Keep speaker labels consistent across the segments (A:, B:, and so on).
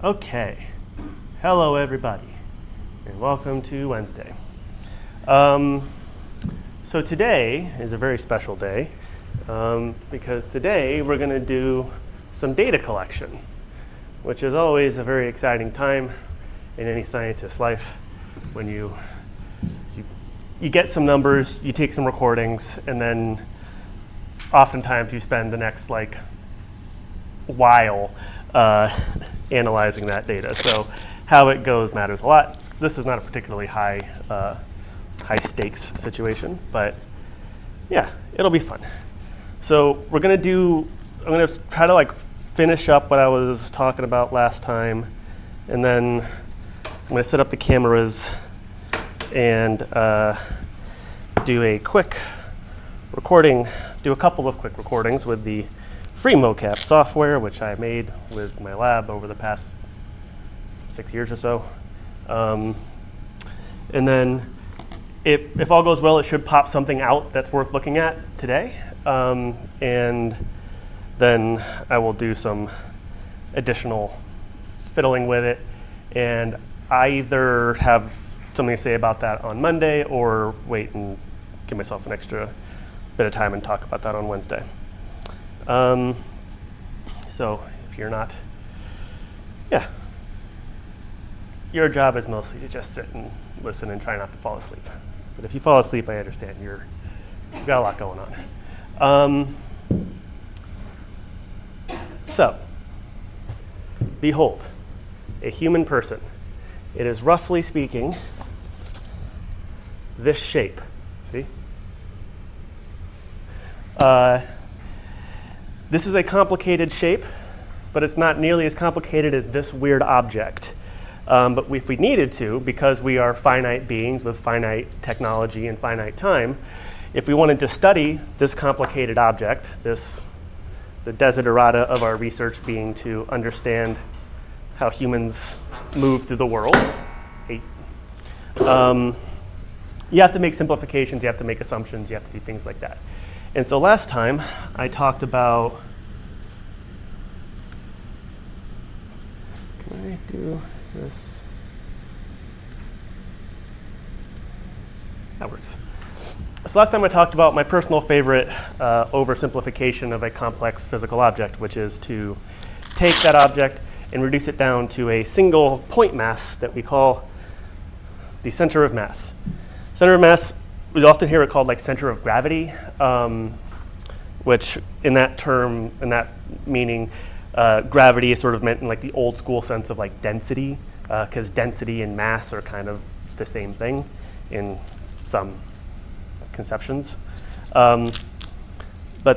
A: Okay, hello everybody, and welcome to Wednesday. So today is a very special day because today we're going to do some data collection, which is always a very exciting time in any scientist's life when you get some numbers, you take some recordings, and then oftentimes you spend the next while analyzing that data. So how it goes matters a lot. This is not a particularly high stakes situation, but yeah, it'll be fun. So I'm gonna try to finish up what I was talking about last time, and then I'm gonna set up the cameras and do a quick recording, do a couple of quick recordings with the FreeMoCap software, which I made with my lab over the past 6 years or so. And then if all goes well, it should pop something out that's worth looking at today. And then I will do some additional fiddling with it and either have something to say about that on Monday or wait and give myself an extra bit of time and talk about that on Wednesday. So if you're not, your job is mostly to just sit and listen and try not to fall asleep. But if you fall asleep, I understand you've got a lot going on. So, behold, a human person. It is roughly speaking this shape. See? This is a complicated shape, but it's not nearly as complicated as this weird object. But if we needed to, because we are finite beings with finite technology and finite time, if we wanted to study this complicated object, the desiderata of our research being to understand how humans move through the world, you have to make simplifications, you have to make assumptions, you have to do things like that. And so last time I talked about, can I do this? That works. So last time I talked about my personal favorite oversimplification of a complex physical object, which is to take that object and reduce it down to a single point mass that we call the center of mass. Center of mass, we often hear it called center of gravity, which in that meaning, gravity is sort of meant in the old school sense of density, because density and mass are kind of the same thing in some conceptions. But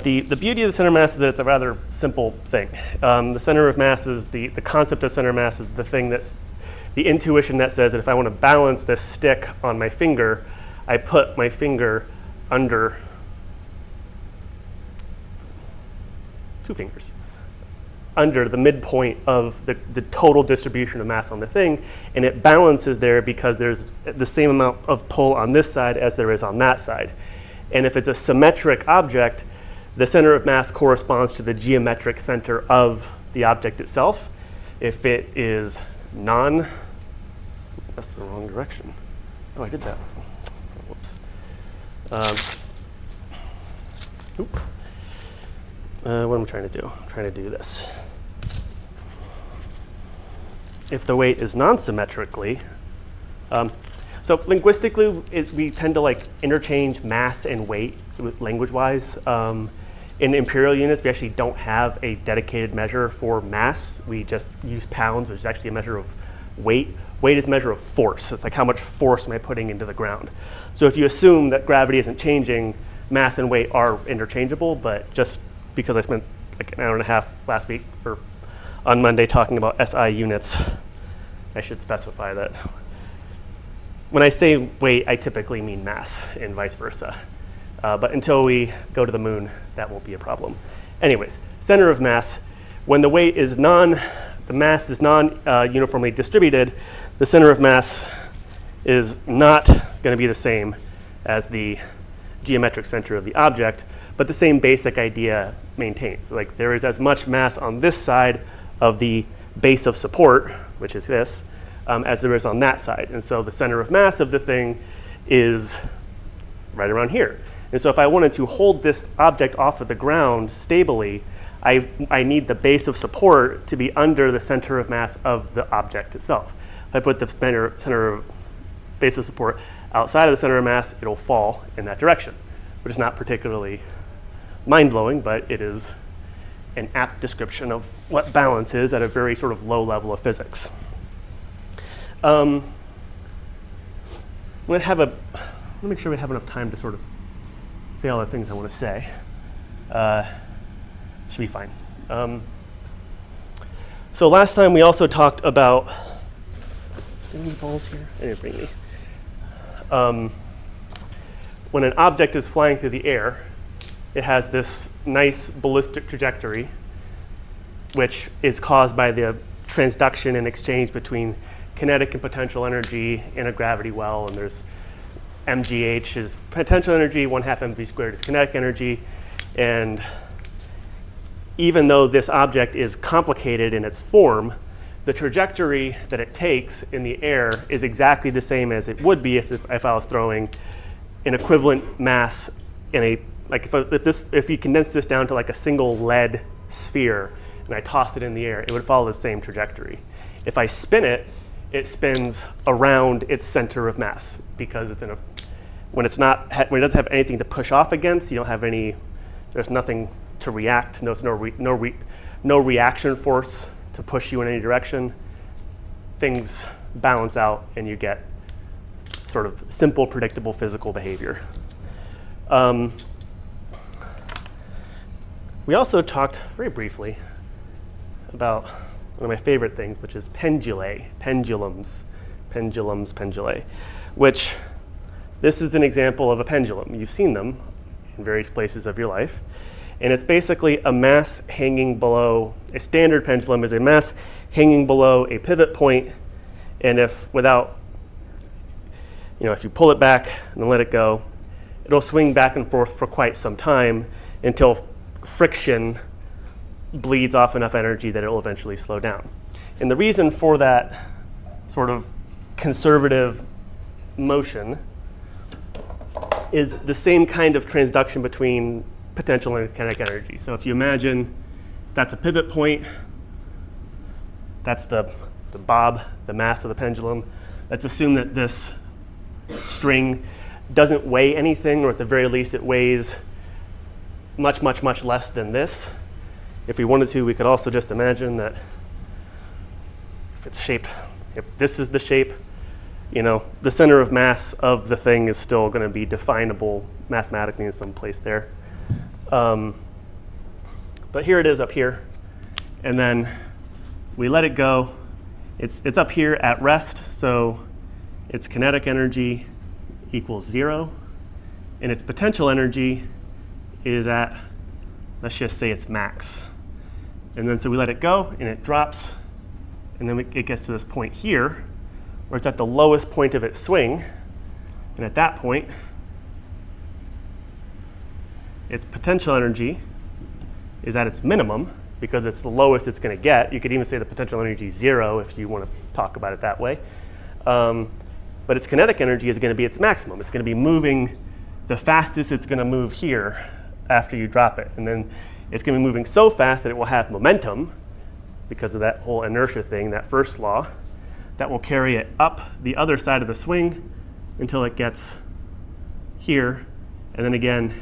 A: the beauty of the center of mass is that it's a rather simple thing. The center of mass is the concept of center of mass is the thing that's the intuition that says that if I want to balance this stick on my finger, I put my finger under two fingers, under the midpoint of the total distribution of mass on the thing, and it balances there because there's the same amount of pull on this side as there is on that side. And if it's a symmetric object, the center of mass corresponds to the geometric center of the object itself. If it is that's the wrong direction. Oh, I did that. Whoops. What am I trying to do? I'm trying to do this. If the weight is non-symmetrically, so linguistically, we tend to interchange mass and weight language-wise. In imperial units, we actually don't have a dedicated measure for mass. We just use pounds, which is actually a measure of weight. Weight is a measure of force. It's how much force am I putting into the ground. So if you assume that gravity isn't changing, mass and weight are interchangeable, but just because I spent an hour and a half last week on Monday talking about SI units, I should specify that when I say weight, I typically mean mass and vice versa. But until we go to the moon, that won't be a problem. Anyways, center of mass, when the weight is the mass is non-uniformly distributed, the center of mass is not going to be the same as the geometric center of the object, but the same basic idea maintains. There is as much mass on this side of the base of support, which is this, as there is on that side. And so the center of mass of the thing is right around here. And so if I wanted to hold this object off of the ground stably, I need the base of support to be under the center of mass of the object itself. If I put the base of support outside of the center of mass, it'll fall in that direction, which is not particularly mind-blowing, but it is an apt description of what balance is at a very sort of low level of physics. I'm going to make sure we have enough time to sort of say all the things I want to say. Should be fine. So last time we also talked about, any balls here? I didn't bring any. When an object is flying through the air, it has this nice ballistic trajectory, which is caused by the transduction and exchange between kinetic and potential energy in a gravity well. And there's mgh is potential energy, 1/2 mv squared is kinetic energy. And even though this object is complicated in its form, the trajectory that it takes in the air is exactly the same as it would be if I was throwing an equivalent mass in a, like if you condense this down to like a single lead sphere and I toss it in the air, it would follow the same trajectory. If I spin it, it spins around its center of mass because it's in a, when it doesn't have anything to push off against, you don't have any, there's nothing to react, no reaction force to push you in any direction. Things balance out and you get sort of simple, predictable physical behavior. We also talked very briefly about one of my favorite things, which is pendulae, pendulums, which this is an example of a pendulum. You've seen them in various places of your life. And it's basically a mass hanging below, a standard pendulum is a mass hanging below a pivot point, and if you pull it back and then let it go, it'll swing back and forth for quite some time until friction bleeds off enough energy that it will eventually slow down. And the reason for that sort of conservative motion is the same kind of transduction between potential and kinetic energy. So if you imagine that's a pivot point, that's the bob, the mass of the pendulum. Let's assume that this string doesn't weigh anything, or at the very least it weighs much, much, much less than this. If we wanted to, we could also just imagine that if it's shaped, if this is the shape, the center of mass of the thing is still going to be definable mathematically in some place there. But here it is up here, and then we let it go. It's up here at rest, so its kinetic energy equals 0, and its potential energy is at, let's just say it's max. And then so we let it go, and it drops, and then it gets to this point here, where it's at the lowest point of its swing, and at that point, its potential energy is at its minimum because it's the lowest it's going to get. You could even say the potential energy is 0 if you want to talk about it that way. But its kinetic energy is going to be its maximum. It's going to be moving the fastest it's going to move here after you drop it. And then it's going to be moving so fast that it will have momentum because of that whole inertia thing, that first law, that will carry it up the other side of the swing until it gets here. And then again,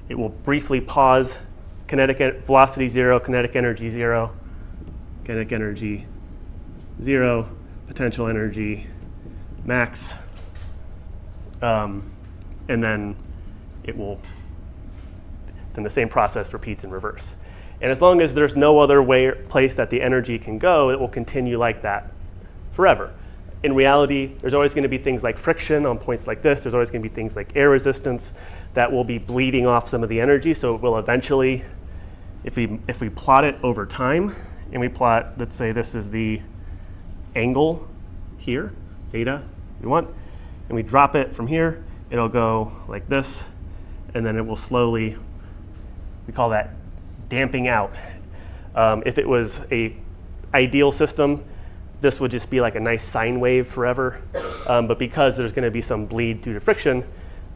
A: it will briefly pause, kinetic velocity 0, kinetic energy 0, kinetic energy 0, potential energy max, and then then the same process repeats in reverse. And as long as there's no other place that the energy can go, it will continue like that forever. In reality, there's always going to be things like friction on points like this. There's always going to be things like air resistance that will be bleeding off some of the energy. So it will eventually, if we plot it over time, and we plot, let's say this is the angle here, theta, we want, and we drop it from here, it'll go like this, and then it will slowly, we call that damping out. If it was a ideal system, this would just be like a nice sine wave forever. But because there's going to be some bleed due to friction,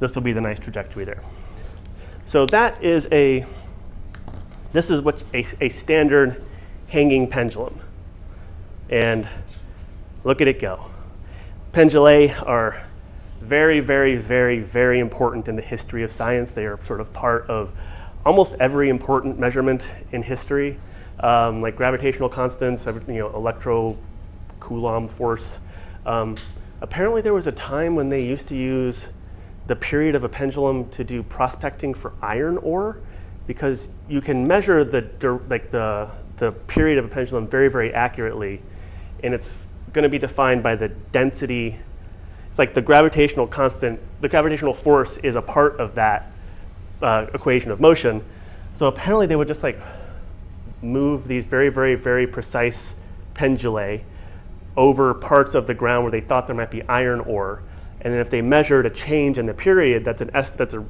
A: this will be the nice trajectory there. So this is what a standard hanging pendulum. And look at it go. Pendulae are very, very, very, very important in the history of science. They are sort of part of almost every important measurement in history, like gravitational constants, electro-Coulomb force. Apparently there was a time when they used to use the period of a pendulum to do prospecting for iron ore, because you can measure the period of a pendulum very, very accurately, and it's going to be defined by the density. It's like the gravitational constant, the gravitational force is a part of that equation of motion. So apparently they would just like move these very, very, very precise pendulae over parts of the ground where they thought there might be iron ore. And then if they measured a change in the period, that's a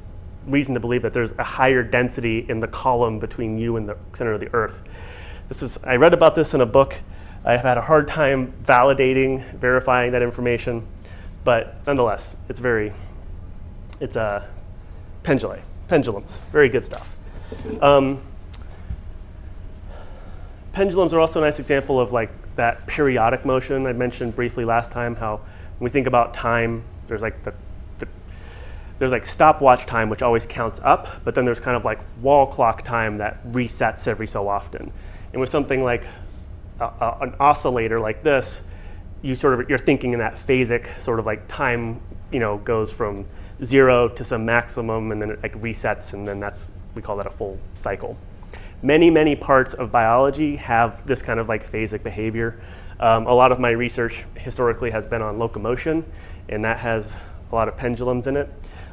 A: reason to believe that there's a higher density in the column between you and the center of the Earth. I read about this in a book. I've had a hard time verifying that information, but nonetheless, it's pendulums, very good stuff. Pendulums are also a nice example of like that periodic motion I mentioned briefly last time, how when we think about time, there's like there's like stopwatch time, which always counts up, but then there's kind of like wall clock time that resets every so often. And with something like an oscillator like this, you're thinking in that phasic sort of like time, goes from 0 to some maximum, and then it like resets, and then we call that a full cycle. Many, many parts of biology have this kind of like phasic behavior. A lot of my research historically has been on locomotion, and that has a lot of pendulums in it.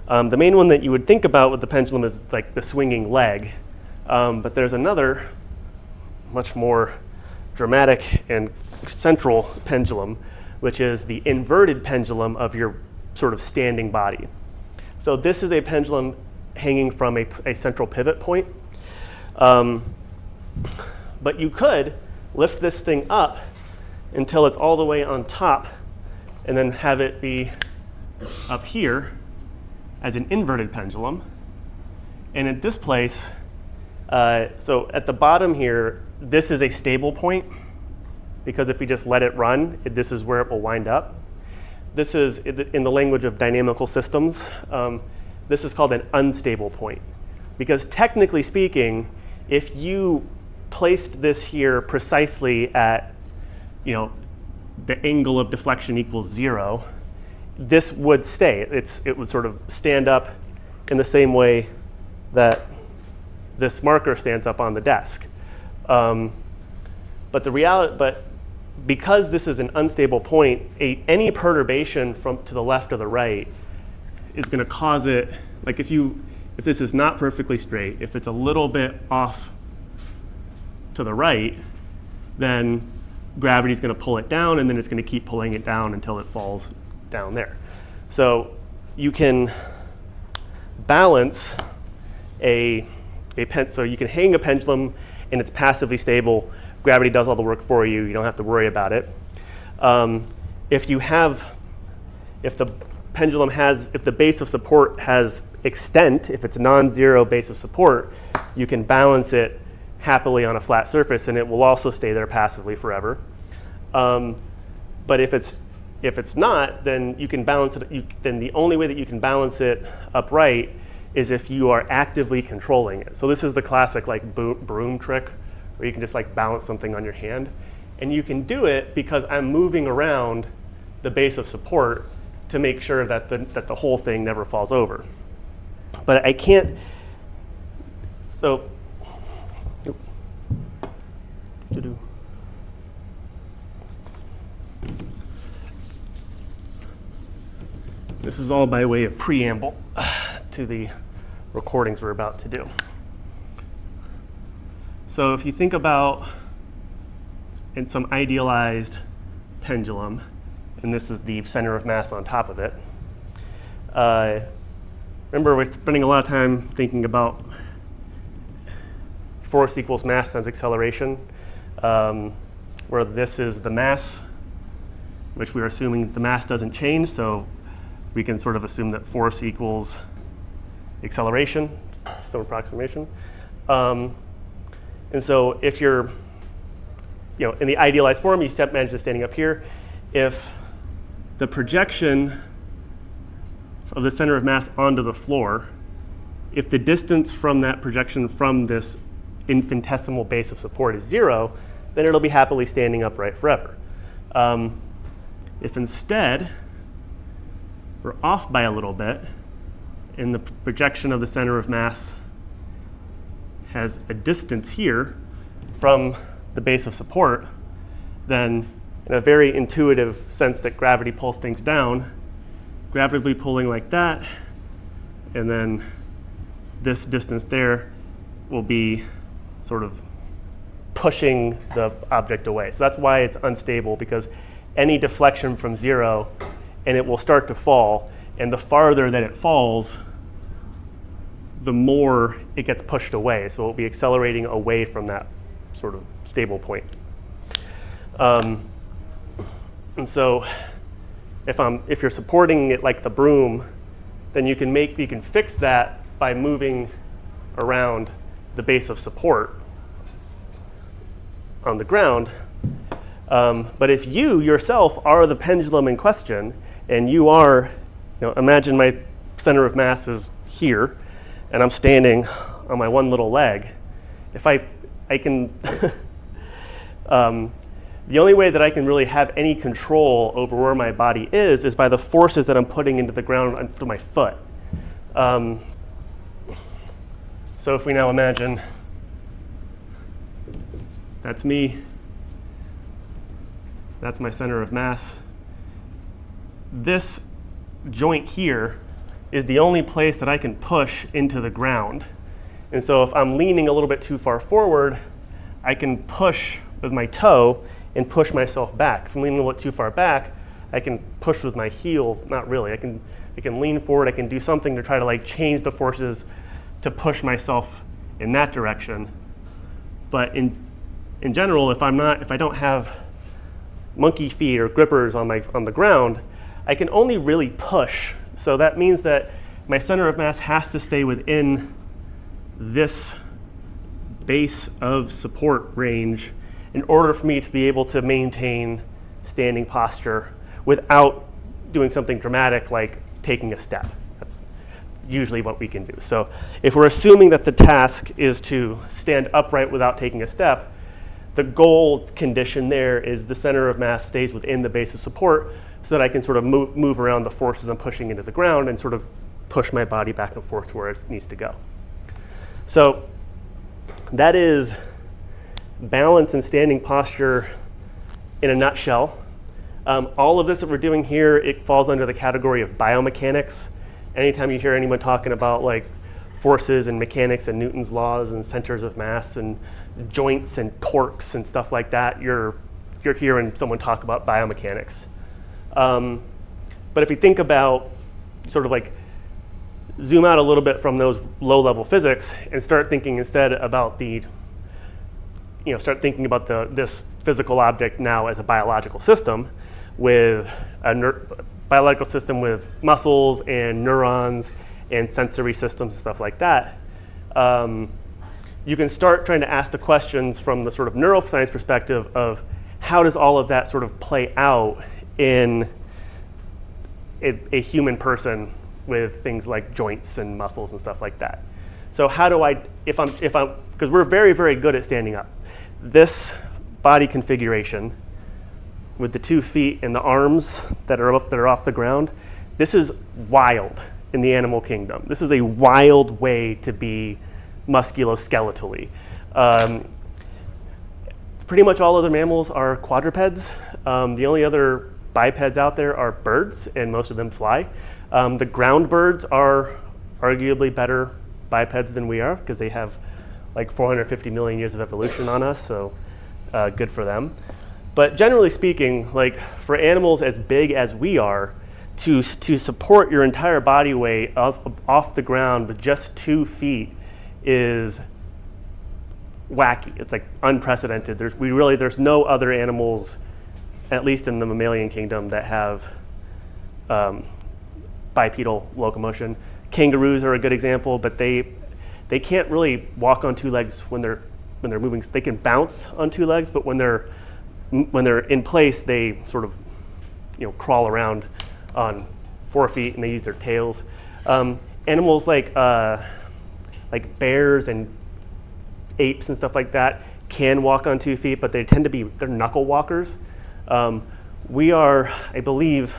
A: The main one that you would think about with the pendulum is like the swinging leg, but there's another much more dramatic and central pendulum, which is the inverted pendulum of your sort of standing body. So this is a pendulum hanging from a central pivot point. But you could lift this thing up until it's all the way on top and then have it be up here as an inverted pendulum. And at this place, so at the bottom here, this is a stable point, because if we just let it run, this is where it will wind up. This is, in the language of dynamical systems, this is called an unstable point. Because technically speaking, if you placed this here precisely at, the angle of deflection equals 0, this would stay. It would sort of stand up in the same way that this marker stands up on the desk. But because this is an unstable point, any perturbation to the left or the right is going to cause it, like if this is not perfectly straight, if it's a little bit off to the right, then gravity is going to pull it down, and then it's going to keep pulling it down until it falls down there. So you can balance so you can hang a pendulum and it's passively stable. Gravity does all the work for you. You don't have to worry about it. If the base of support has extent, if it's non-zero base of support, you can balance it happily on a flat surface, and it will also stay there passively forever. But if it's not, then you can balance it. Then the only way that you can balance it upright is if you are actively controlling it. So this is the classic like broom trick, where you can just like balance something on your hand, and you can do it because I'm moving around the base of support to make sure that the whole thing never falls over. But I can't. So. This is all by way of preamble to the recordings we're about to do. So if you think about in some idealized pendulum, and this is the center of mass on top of it, remember we're spending a lot of time thinking about force equals mass times acceleration. where this is the mass, which we're assuming the mass doesn't change, so we can sort of assume that force equals acceleration, some approximation. And so if you're, in the idealized form, you imagine standing up here. If the projection of the center of mass onto the floor, if the distance from that projection from this infinitesimal base of support is 0, then it'll be happily standing upright forever. If instead we're off by a little bit and the projection of the center of mass has a distance here from the base of support, then in a very intuitive sense that gravity pulls things down, gravity will be pulling like that, and then this distance there will be sort of pushing the object away. So that's why it's unstable, because any deflection from 0 and it will start to fall, and the farther that it falls, the more it gets pushed away. So it'll be accelerating away from that sort of stable point. And so if you're supporting it like the broom, then you can fix that by moving around the base of support on the ground. But if you yourself are the pendulum in question, and you are, imagine my center of mass is here, and I'm standing on my one little leg. If I can, the only way that I can really have any control over where my body is by the forces that I'm putting into the ground through my foot. So if we now imagine that's me, that's my center of mass. This joint here is the only place that I can push into the ground. And so if I'm leaning a little bit too far forward, I can push with my toe and push myself back. If I'm leaning a little bit too far back, I can push with my heel. Not really. I can lean forward. I can do something to try to change the forces to push myself in that direction. But in general, if I don't have monkey feet or grippers on the ground, I can only really push. So that means that my center of mass has to stay within this base of support range in order for me to be able to maintain standing posture without doing something dramatic like taking a step. That's usually what we can do. So if we're assuming that the task is to stand upright without taking a step, the goal condition there is the center of mass stays within the base of support so that I can sort of move around the forces I'm pushing into the ground and sort of push my body back and forth to where it needs to go. So that is balance and standing posture in a nutshell. All of this that we're doing here, it falls under the category of biomechanics. Anytime you hear anyone talking about forces and mechanics and Newton's laws and centers of mass and joints and torques and stuff like that, you're hearing someone talk about biomechanics. But if you think about sort of zoom out a little bit from those low-level physics and start thinking instead about this physical object now as a biological system with biological system with muscles and neurons and sensory systems and stuff like that. You can start trying to ask the questions from the sort of neuroscience perspective of how does all of that sort of play out in a human person with things like joints and muscles and stuff like that. So how do I, because we're very, very good at standing up. This body configuration with the 2 feet and the arms that are off the ground, this is wild in the animal kingdom. This is a wild way to be musculoskeletally. Pretty much all other mammals are quadrupeds. The only other bipeds out there are birds, and most of them fly. The ground birds are arguably better bipeds than we are because they have 450 million years of evolution on us, so good for them. But generally speaking, for animals as big as we are, to support your entire body weight off the ground with just 2 feet is wacky. It's like unprecedented. There's no other animals, at least in the mammalian kingdom, that have bipedal locomotion. Kangaroos are a good example, but they can't really walk on two legs when they're moving. They can bounce on two legs, but when they're in place, they sort of crawl around on 4 feet, and they use their tails. Animals like bears and apes and stuff like that can walk on 2 feet, but they're knuckle walkers. We are, I believe,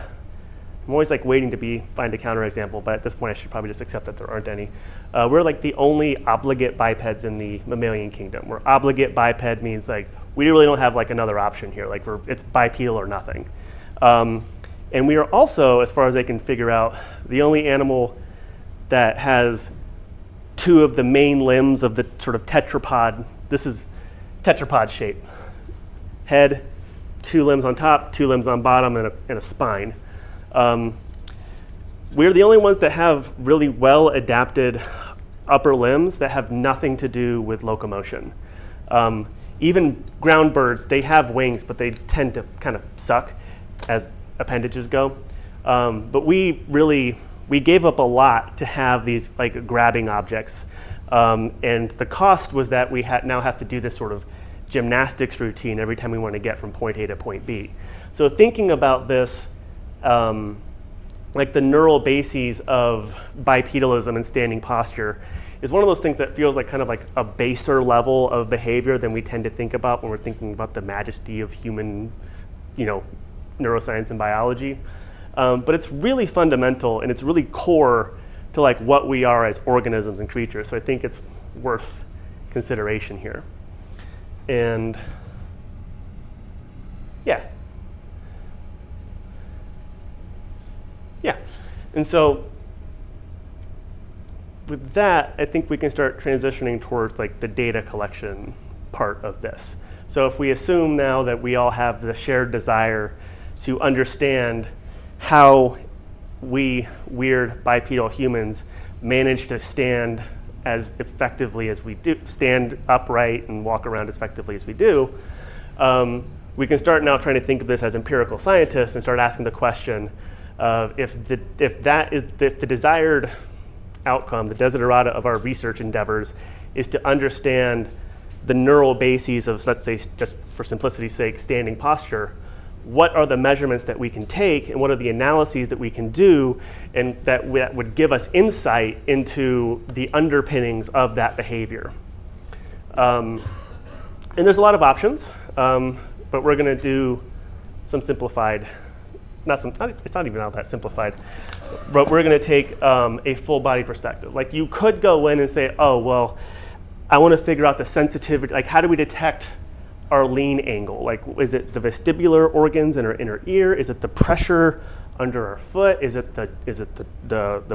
A: I'm always like waiting to find a counterexample, but at this point I should probably just accept that there aren't any. We're like the only obligate bipeds in the mammalian kingdom, where obligate biped means like we really don't have like another option here. Like it's bipedal or nothing. And we are also, as far as they can figure out, the only animal that has two of the main limbs of the sort of tetrapod. This is tetrapod shape. Head, 2 limbs on top, 2 limbs on bottom, and a spine. We're the only ones that have really well adapted upper limbs that have nothing to do with locomotion. Even ground birds, they have wings, but they tend to kind of suck as appendages go. But we gave up a lot to have these like grabbing objects. And the cost was that we now have to do this sort of gymnastics routine every time we want to get from point A to point B. So thinking about this, like the neural bases of bipedalism and standing posture is one of those things that feels like kind of like a baser level of behavior than we tend to think about when we're thinking about the majesty of human, neuroscience and biology. But it's really fundamental and it's really core to like what we are as organisms and creatures. So I think it's worth consideration here. And yeah. And so with that, I think we can start transitioning towards like the data collection part of this. So if we assume now that we all have the shared desire to understand how we weird bipedal humans manage to stand as effectively as we do, stand upright and walk around as effectively as we do, we can start now trying to think of this as empirical scientists and start asking the question of if the desired outcome, the desiderata of our research endeavors is to understand the neural bases of, let's say, just for simplicity's sake, standing posture, what are the measurements that we can take and what are the analyses that we can do and that would give us insight into the underpinnings of that behavior. And there's a lot of options, but we're going to do some simplified, it's not even all that simplified, but we're going to take a full body perspective. Like you could go in and say, oh, well, I want to figure out the sensitivity, like how do we detect our lean angle? Like, is it the vestibular organs in our inner ear? Is it the pressure under our foot? Is it the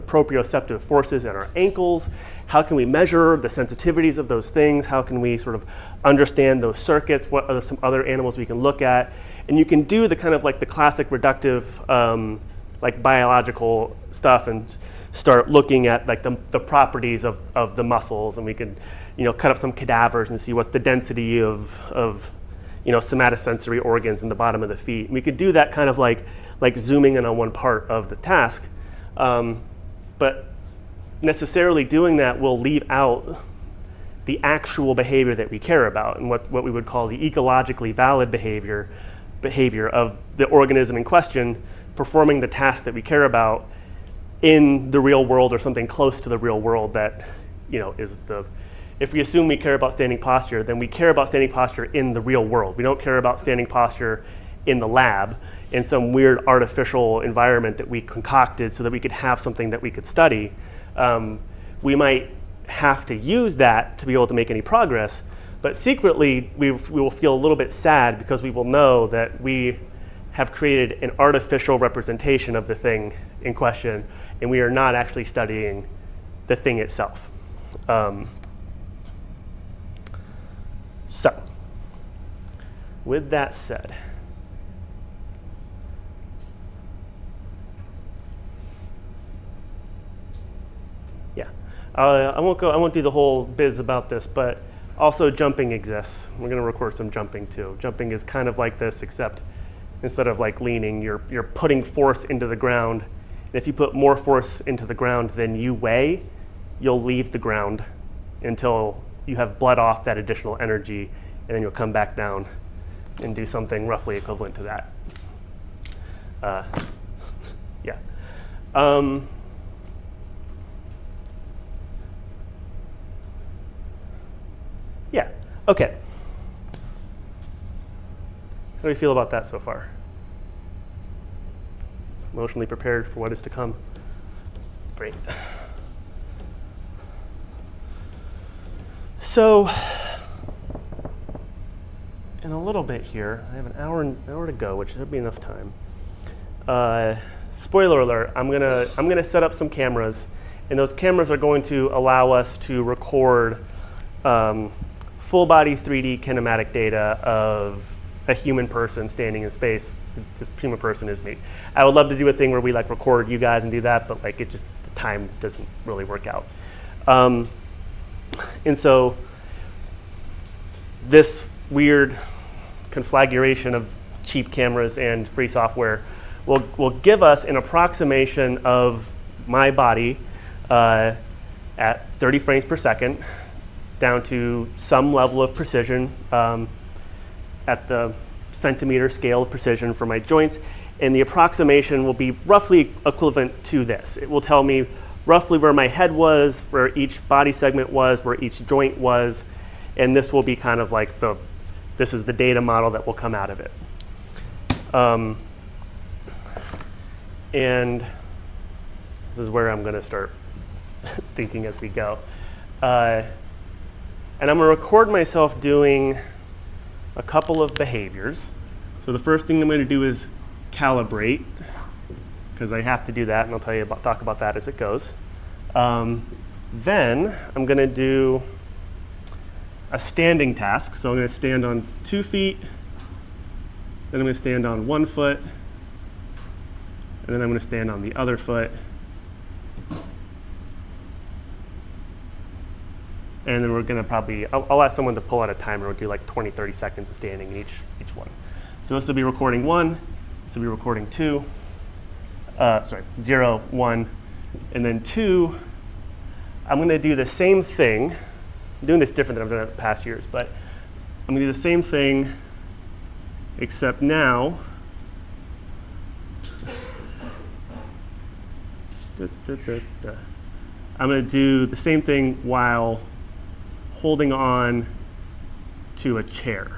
A: proprioceptive forces in our ankles? How can we measure the sensitivities of those things? How can we sort of understand those circuits? What are some other animals we can look at? And you can do the kind of like the classic reductive, like biological stuff and start looking at like the properties of the muscles, and we could, cut up some cadavers and see what's the density of somatosensory organs in the bottom of the feet. And we could do that kind of like zooming in on one part of the task, but necessarily doing that will leave out the actual behavior that we care about and what we would call the ecologically valid behavior of the organism in question performing the task that we care about in the real world or something close to the real world that is if we assume we care about standing posture, then we care about standing posture in the real world. We don't care about standing posture in the lab in some weird artificial environment that we concocted so that we could have something that we could study. We might have to use that to be able to make any progress, but secretly we will feel a little bit sad because we will know that we have created an artificial representation of the thing in question and we are not actually studying the thing itself. So, with that said, I won't do the whole biz about this, but Also, jumping exists. We're going to record some jumping too. Jumping is kind of like this, except instead of like leaning, you're putting force into the ground. And if you put more force into the ground than you weigh, you'll leave the ground until you have bled off that additional energy, and then you'll come back down and do something roughly equivalent to that. Yeah. Yeah, okay. How do you feel about that so far? Emotionally prepared for what is to come? Great. So, in a little bit here, I have an hour to go, which should be enough time. Spoiler alert, I'm gonna set up some cameras, and those cameras are going to allow us to record full body 3D kinematic data of a human person standing in space. This human person is me. I would love to do a thing where we like record you guys and do that, but like it just, the time doesn't really work out. And so this weird conflagration of cheap cameras and free software will give us an approximation of my body at 30 frames per second, down to some level of precision at the centimeter scale of precision for my joints. And the approximation will be roughly equivalent to this. It will tell me roughly where my head was, where each body segment was, where each joint was, and this will be kind of like this is the data model that will come out of it. And this is where I'm going to start thinking as we go. And I'm going to record myself doing a couple of behaviors. So the first thing I'm going to do is calibrate, because I have to do that, and I'll talk about that as it goes. Then I'm going to do a standing task. So I'm going to stand on 2 feet, then I'm going to stand on 1 foot, and then I'm going to stand on the other foot. And then we're going to probably, I'll ask someone to pull out a timer. We'll do like 20, 30 seconds of standing in each one. So this will be recording 1, this will be recording 2, 0, 1, and then 2. I'm going to do the same thing. I'm doing this different than I've done in the past years, but I'm going to do the same thing, except now, I'm going to do the same thing while holding on to a chair.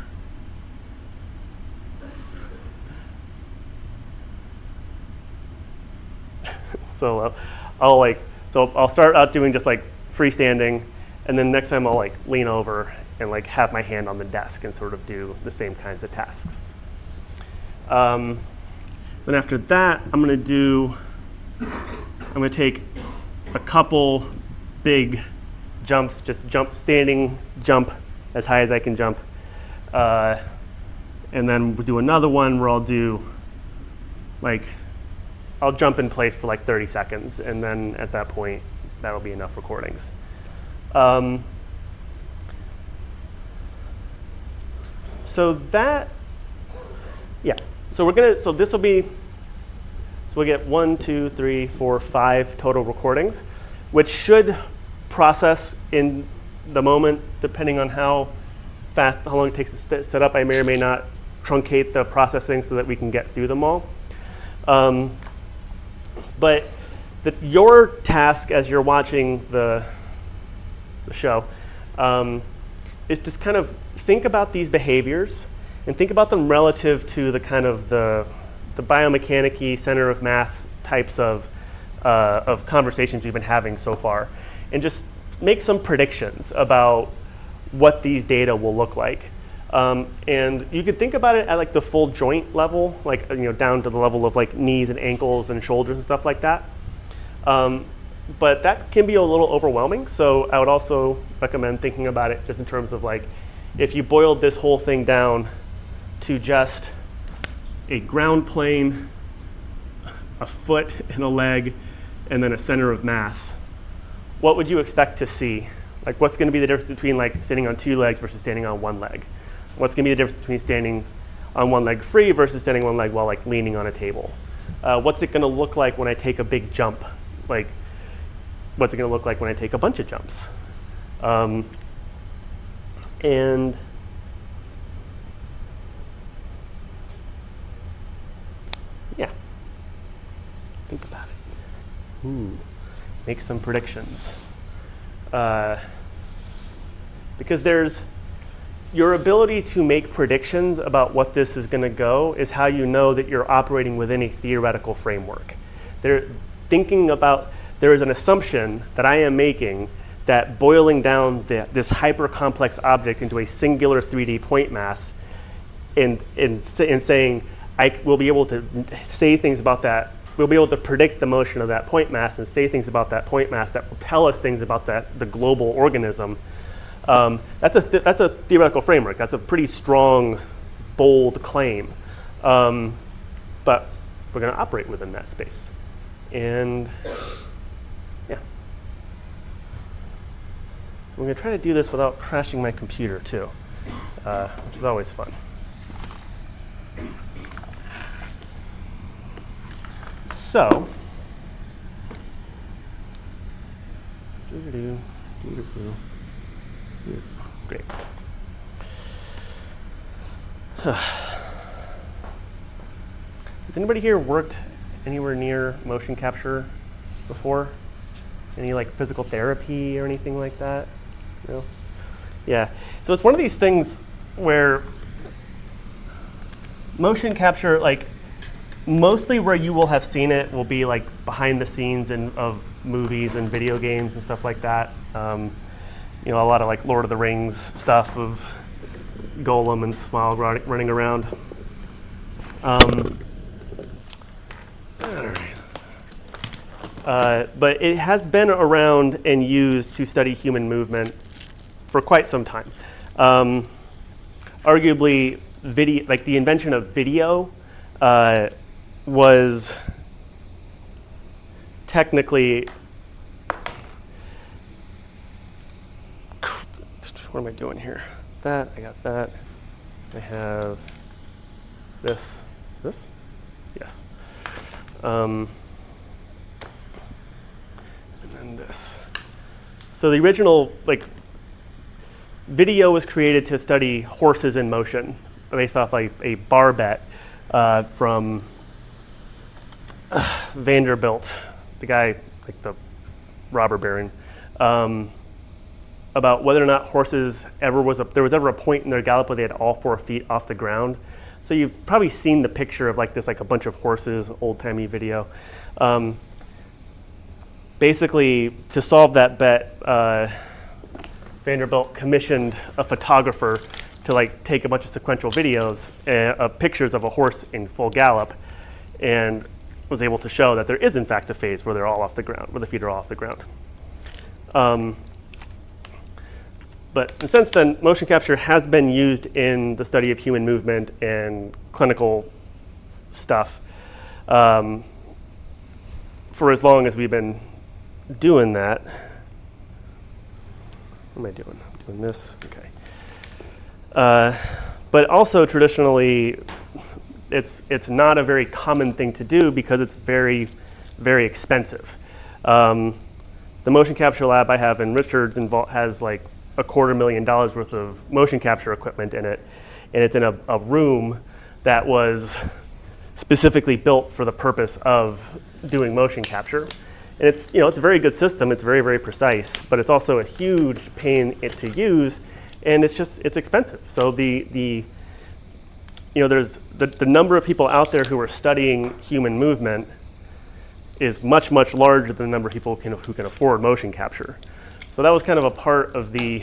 A: So I'll start out doing just like freestanding, and then next time I'll like lean over and like have my hand on the desk and sort of do the same kinds of tasks. Then after that, I'm going to take a couple big jumps, just standing jump as high as I can jump. And then we'll do another one where I'll jump in place for like 30 seconds, and then at that point, that'll be enough recordings. So we'll get 1, 2, 3, 4, 5 total recordings, which should process in the moment, depending on how long it takes to set up. I may or may not truncate the processing so that we can get through them all. But your task as you're watching the show is to kind of think about these behaviors and think about them relative to the kind of the biomechanics, center of mass types of conversations we've been having so far, and just make some predictions about what these data will look like. And you could think about it at like the full joint level, like down to the level of like knees and ankles and shoulders and stuff like that. But that can be a little overwhelming. So I would also recommend thinking about it just in terms of like, if you boiled this whole thing down to just a ground plane, a foot and a leg, and then a center of mass, what would you expect to see Like what's going to be the difference between like standing on 2 legs versus standing on 1 leg? What's going to be the difference between standing on 1 leg free versus standing on 1 leg while like leaning on a table? What's it going to look like when I take a big jump? Like, what's it going to look like when I take a bunch of jumps? And yeah, think about it. Ooh, make some predictions. Because there's your ability to make predictions about what this is going to go is how you know that you're operating within a theoretical framework. There is an assumption that I am making that boiling down this hyper-complex object into a singular 3D point mass and saying I will be able to say things about that, we'll be able to predict the motion of that point mass and say things about that point mass that will tell us things about the global organism. That's a theoretical framework. That's a pretty strong, bold claim. But we're going to operate within that space. And yeah. I'm going to try to do this without crashing my computer too, which is always fun. So, great. Has anybody here worked anywhere near motion capture before? Any like physical therapy or anything like that? No? Yeah. So it's one of these things where motion capture, like mostly where you will have seen it will be like behind the scenes of movies and video games and stuff like that. You know, a lot of like Lord of the Rings stuff of Golem and Smaug running around. But it has been around and used to study human movement for quite some time. Arguably, video, like the invention of video, was technically. What am I doing here? That, I got that. I have this. This? Yes. And then this. So the original, like, video was created to study horses in motion based off like a bar bet from Vanderbilt, the guy, like the robber baron, about whether or not horses there was ever a point in their gallop where they had all 4 feet off the ground. So you've probably seen the picture of like this, like a bunch of horses, old-timey video. Basically, to solve that bet, Vanderbilt commissioned a photographer to like take a bunch of sequential videos of pictures of a horse in full gallop, and was able to show that there is in fact a phase where they're all off the ground, where the feet are all off the ground. But since then, motion capture has been used in the study of human movement and clinical stuff for as long as we've been doing that. What am I doing? I'm doing this, okay. But also traditionally, it's not a very common thing to do because it's very, very expensive. The motion capture lab I have in Richards has like $250,000 worth of motion capture equipment in it, and it's in a room that was specifically built for the purpose of doing motion capture. And it's, you know, it's a very good system. It's very, very precise, but it's also a huge pain to use, and it's expensive. So there's the number of people out there who are studying human movement is much, much larger than the number of people who can afford motion capture. So that was kind of a part of the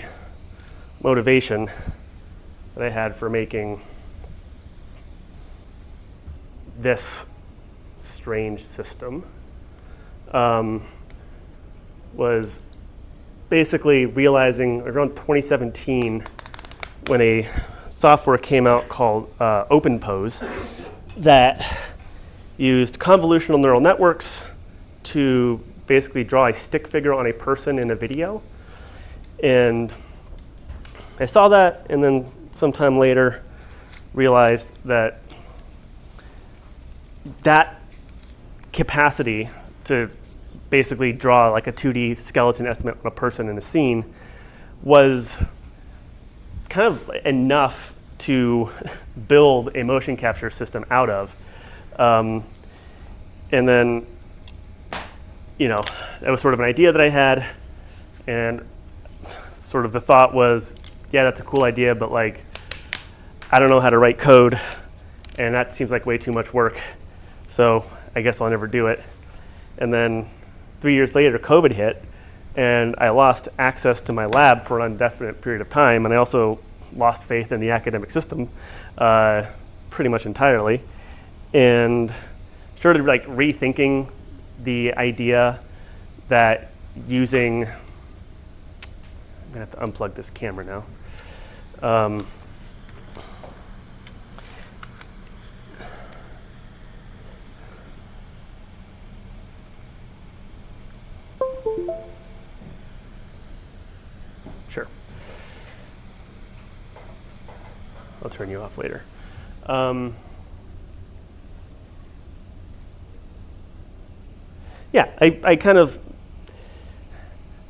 A: motivation that I had for making this strange system. Was basically realizing around 2017 when a software came out called OpenPose that used convolutional neural networks to basically draw a stick figure on a person in a video. And I saw that, and then sometime later realized that that capacity to basically draw like a 2D skeleton estimate on a person in a scene was kind of enough to build a motion capture system out of. And then, you know, that was sort of an idea that I had, and sort of the thought was, yeah, that's a cool idea, but like, I don't know how to write code, and that seems like way too much work. So I guess I'll never do it. And then 3 years later, COVID hit, and I lost access to my lab for an indefinite period of time, and I also lost faith in the academic system pretty much entirely, and started like rethinking the idea that using, I'm gonna have to unplug this camera now. Sure. I'll turn you off later. Yeah, I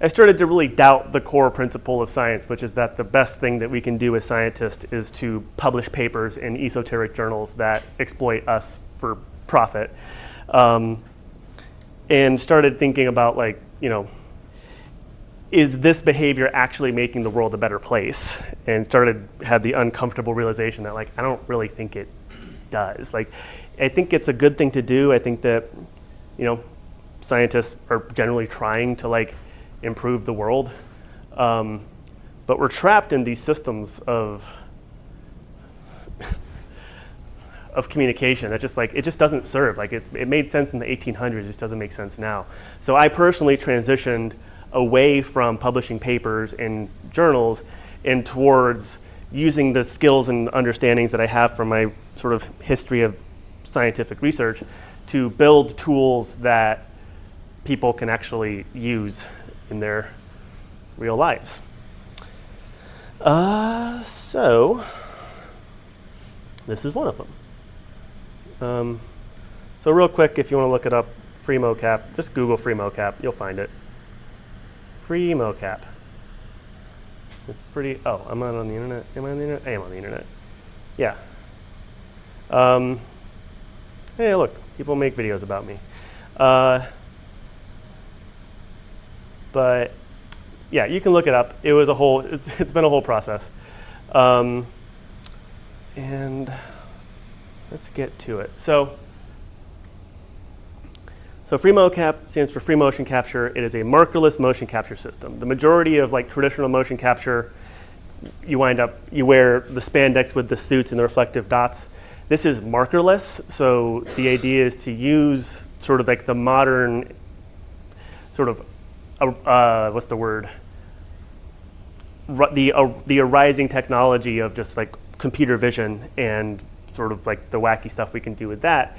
A: started to really doubt the core principle of science, which is that the best thing that we can do as scientists is to publish papers in esoteric journals that exploit us for profit. And started thinking about, like, you know, is this behavior actually making the world a better place? And had the uncomfortable realization that, like, I don't really think it does. Like, I think it's a good thing to do. I think that, you know, scientists are generally trying to like improve the world, but we're trapped in these systems of communication that just like, it just doesn't serve. Like it made sense in the 1800s, it just doesn't make sense now. So I personally transitioned away from publishing papers in journals and towards using the skills and understandings that I have from my sort of history of scientific research to build tools that people can actually use in their real lives. So this is one of them. So real quick, if you want to look it up, FreeMoCap, just Google FreeMoCap, you'll find it. FreeMoCap. It's pretty, oh, I'm not on the internet. Am I on the internet? I am on the internet. Yeah. Hey, look, people make videos about me. But yeah, you can look it up. It was it's been a whole process. And let's get to it. So FreeMoCap stands for free motion capture. It is a markerless motion capture system. The majority of like traditional motion capture, you wear the spandex with the suits and the reflective dots. This is markerless. So the idea is to use sort of like the modern sort of what's the word? The arising technology of just like computer vision and sort of like the wacky stuff we can do with that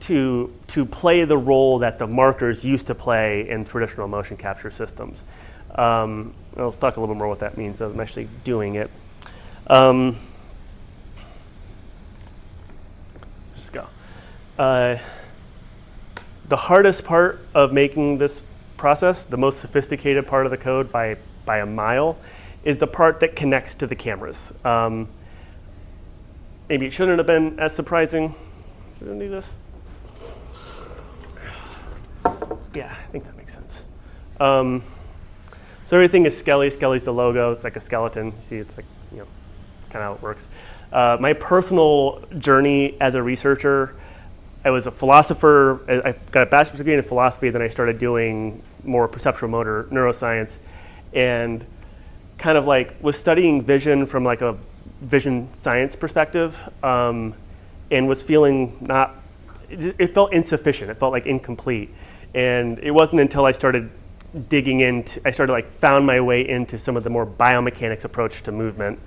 A: to play the role that the markers used to play in traditional motion capture systems. Let's talk a little bit more what that means as I'm actually doing it. Just go. The hardest part of making this process, the most sophisticated part of the code by a mile, is the part that connects to the cameras. Maybe it shouldn't have been as surprising. Should I do this? Yeah, I think that makes sense. So everything is Skelly. Skelly's the logo. It's like a skeleton. You see, it's like, you know, kind of how it works. My personal journey as a researcher, I was a philosopher. I got a bachelor's degree in philosophy, then I started doing more perceptual motor neuroscience, and kind of like was studying vision from like a vision science perspective, and was feeling it felt insufficient. It felt like incomplete. And it wasn't until I started digging into, found my way into some of the more biomechanics approach to movement,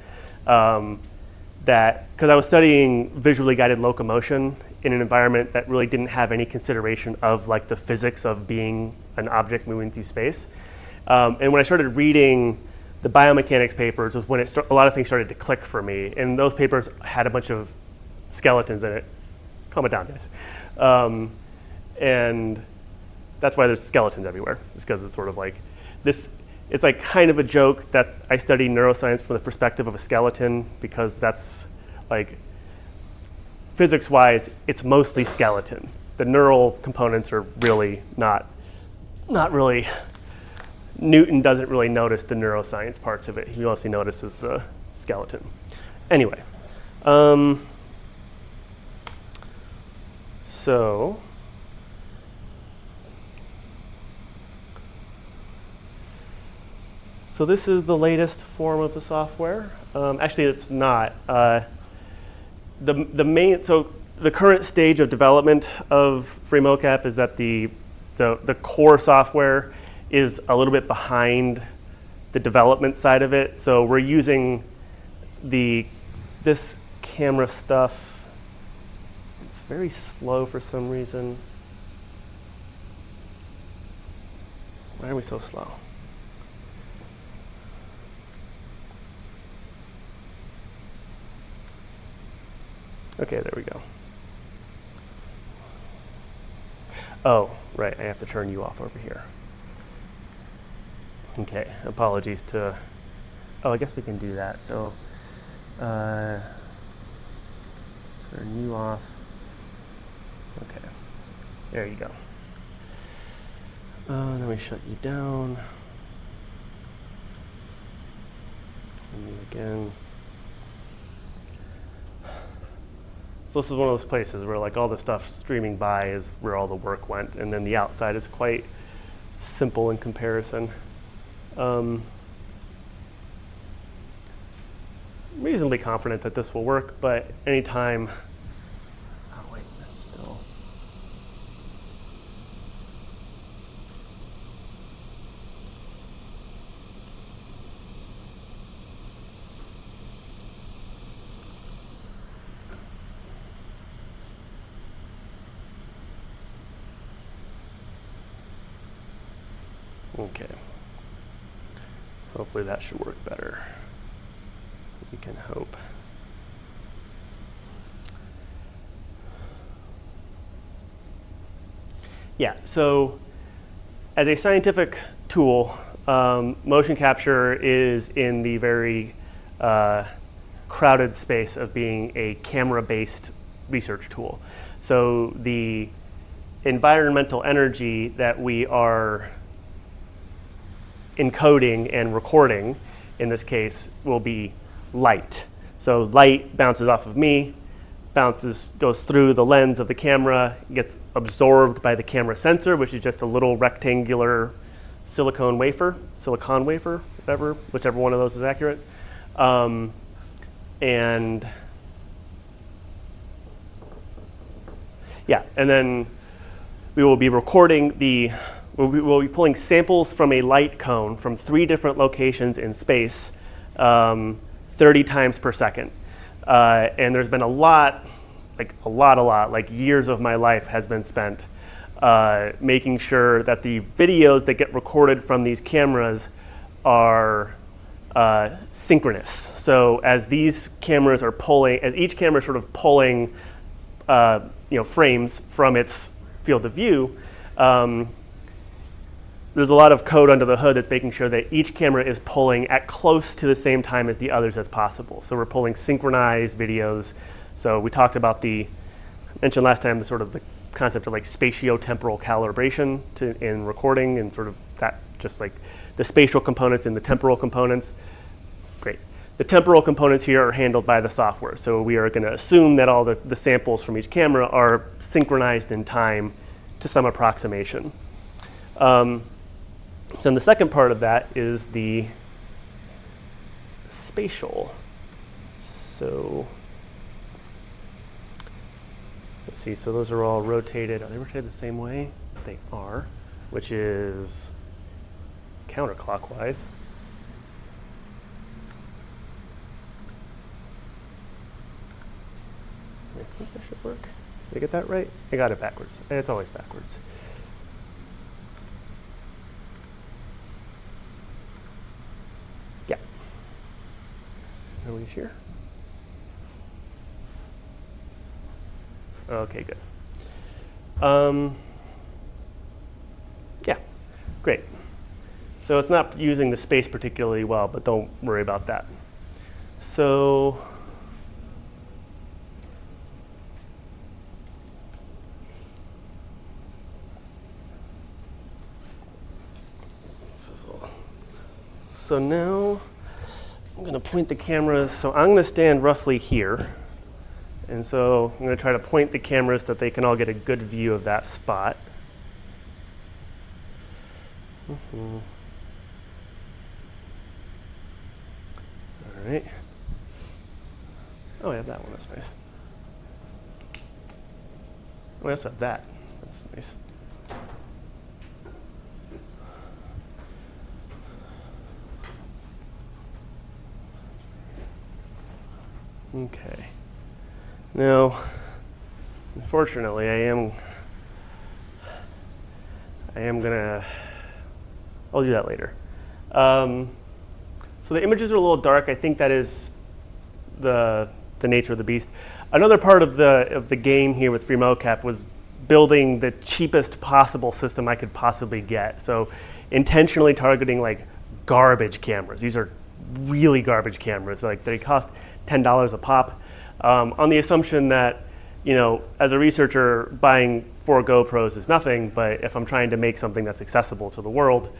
A: because I was studying visually guided locomotion in an environment that really didn't have any consideration of like the physics of being an object moving through space. And when I started reading the biomechanics papers was when a lot of things started to click for me. And those papers had a bunch of skeletons in it. Calm it down, guys. And that's why there's skeletons everywhere. It's because it's sort of like this. It's like kind of a joke that I study neuroscience from the perspective of a skeleton, because that's like, physics-wise, it's mostly skeleton. The neural components are really not really, Newton doesn't really notice the neuroscience parts of it. He mostly notices the skeleton. Anyway, so this is the latest form of the software. Actually, it's not. The current stage of development of FreeMoCap is that the core software is a little bit behind the development side of it. So we're using this camera stuff. It's very slow for some reason. Why are we so slow? Okay, there we go. Oh, right, I have to turn you off over here. Okay, apologies to, oh, I guess we can do that. So, turn you off. Okay, there you go. Then we shut you down. And you again. So this is one of those places where like all the stuff streaming by is where all the work went, and then the outside is quite simple in comparison. Reasonably confident that this will work, but anytime, oh wait, that's still. Okay. Hopefully that should work better. We can hope. Yeah, so as a scientific tool, motion capture is in the very crowded space of being a camera-based research tool. So the environmental energy that we are encoding and recording, in this case, will be light. So light bounces off of me, goes through the lens of the camera, gets absorbed by the camera sensor, which is just a little rectangular silicon wafer, whichever one of those is accurate. And yeah, and then we will be recording we'll be pulling samples from a light cone from 3 different locations in space 30 times per second. And there's been a lot, like years of my life has been spent making sure that the videos that get recorded from these cameras are synchronous. So as these cameras are pulling, as each camera is sort of pulling frames from its field of view, there's a lot of code under the hood that's making sure that each camera is pulling at close to the same time as the others as possible. So we're pulling synchronized videos. So we talked about mentioned last time, the concept of like spatiotemporal calibration in recording, and sort of that, just like the spatial components and the temporal components. Great. The temporal components here are handled by the software. So we are going to assume that all the samples from each camera are synchronized in time to some approximation. So then the second part of that is the spatial. So let's see, so those are all rotated. Are they rotated the same way? They are, which is counterclockwise. I think that should work. Did I get that right? I got it backwards. It's always backwards. Yeah. right here. Okay, good. Yeah, great. So it's not using the space particularly well, but don't worry about that. So now I'm going to point the cameras. So I'm going to stand roughly here. And so I'm going to try to point the cameras so that they can all get a good view of that spot. All right. Oh, I have that one. That's nice. Oh, I also have that. That's nice. Okay. Now, unfortunately, I'll do that later. So the images are a little dark. I think that is the nature of the beast. Another part of the game here with FreeMoCap was building the cheapest possible system I could possibly get. So intentionally targeting like garbage cameras. These are really garbage cameras. Like they cost $10 a pop. On the assumption that, as a researcher, buying 4 GoPros is nothing, but if I'm trying to make something that's accessible to the world,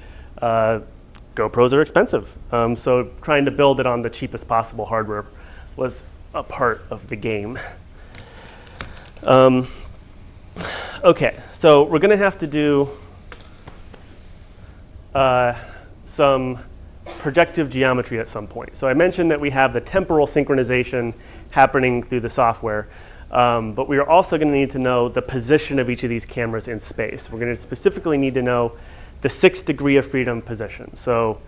A: GoPros are expensive. So trying to build it on the cheapest possible hardware was a part of the game. Okay, so we're going to have to do some projective geometry at some point. So I mentioned that we have the temporal synchronization happening through the software, but we are also going to need to know the position of each of these cameras in space. We're going to specifically need to know the 6th degree of freedom position. So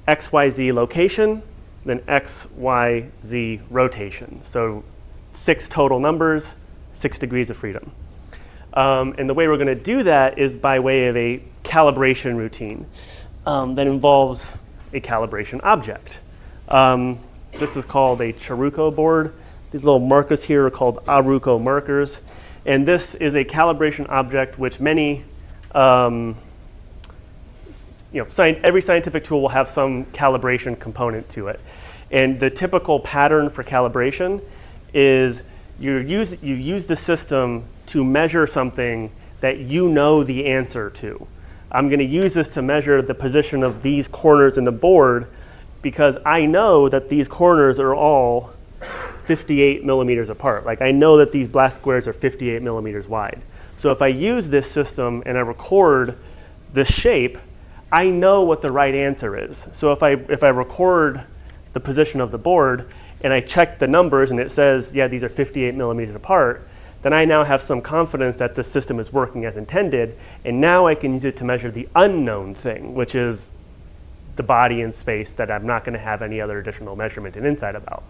A: XYZ location, then XYZ rotation. So 6 total numbers, 6 degrees of freedom. And the way we're going to do that is by way of a calibration routine that involves a calibration object. This is called a Charuco board. These little markers here are called Aruco markers. And this is a calibration object which many, every scientific tool will have some calibration component to it. And the typical pattern for calibration is you use the system to measure something that you know the answer to. I'm going to use this to measure the position of these corners in the board because I know that these corners are all 58 millimeters apart. Like I know that these black squares are 58 millimeters wide. So if I use this system and I record this shape, I know what the right answer is. So if I record the position of the board and I check the numbers and it says, yeah, these are 58 millimeters apart, then I now have some confidence that the system is working as intended, and now I can use it to measure the unknown thing, which is the body in space that I'm not going to have any other additional measurement and insight about.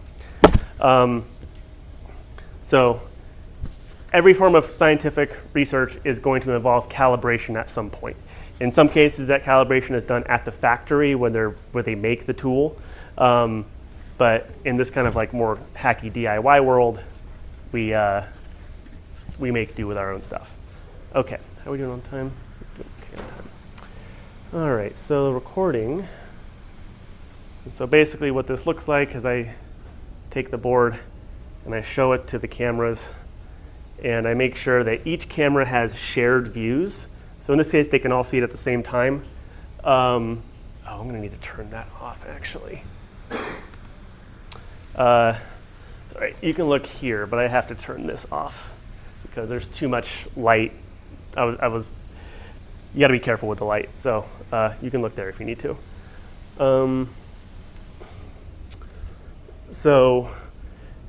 A: So every form of scientific research is going to involve calibration at some point. In some cases, that calibration is done at the factory where they make the tool. But in this kind of like more hacky DIY world, we make do with our own stuff. Okay, how are we doing on time? Okay, on time. All right, so recording. And so basically what this looks like is I take the board and I show it to the cameras and I make sure that each camera has shared views. So in this case, they can all see it at the same time. I'm gonna need to turn that off actually. Sorry, you can look here, but I have to turn this off because there's too much light. You gotta be careful with the light. So you can look there if you need to. So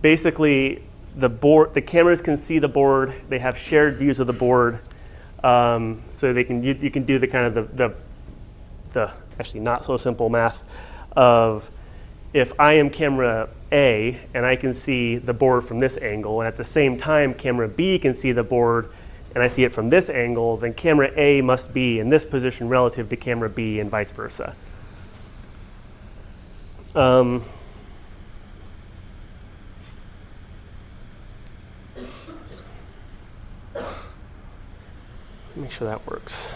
A: basically the cameras can see the board. They have shared views of the board. So you can do the kind of the actually not so simple math of if I am camera A and I can see the board from this angle, and at the same time camera B can see the board and I see it from this angle, then camera A must be in this position relative to camera B and vice versa. Make sure that works.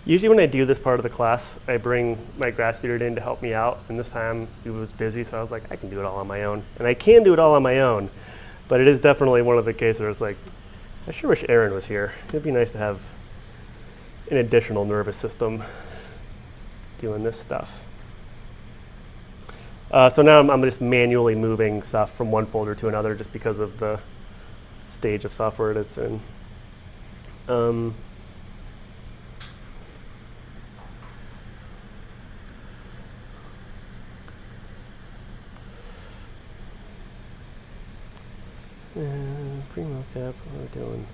A: Usually when I do this part of the class, I bring my grad student in to help me out, and this time he was busy, so I was like, I can do it all on my own. And I can do it all on my own, but it is definitely one of the cases where it's like, I sure wish Aaron was here. It'd be nice to have an additional nervous system doing this stuff. So now I'm just manually moving stuff from one folder to another just because of the stage of software it's in. And FreeMoCap, what are we doing?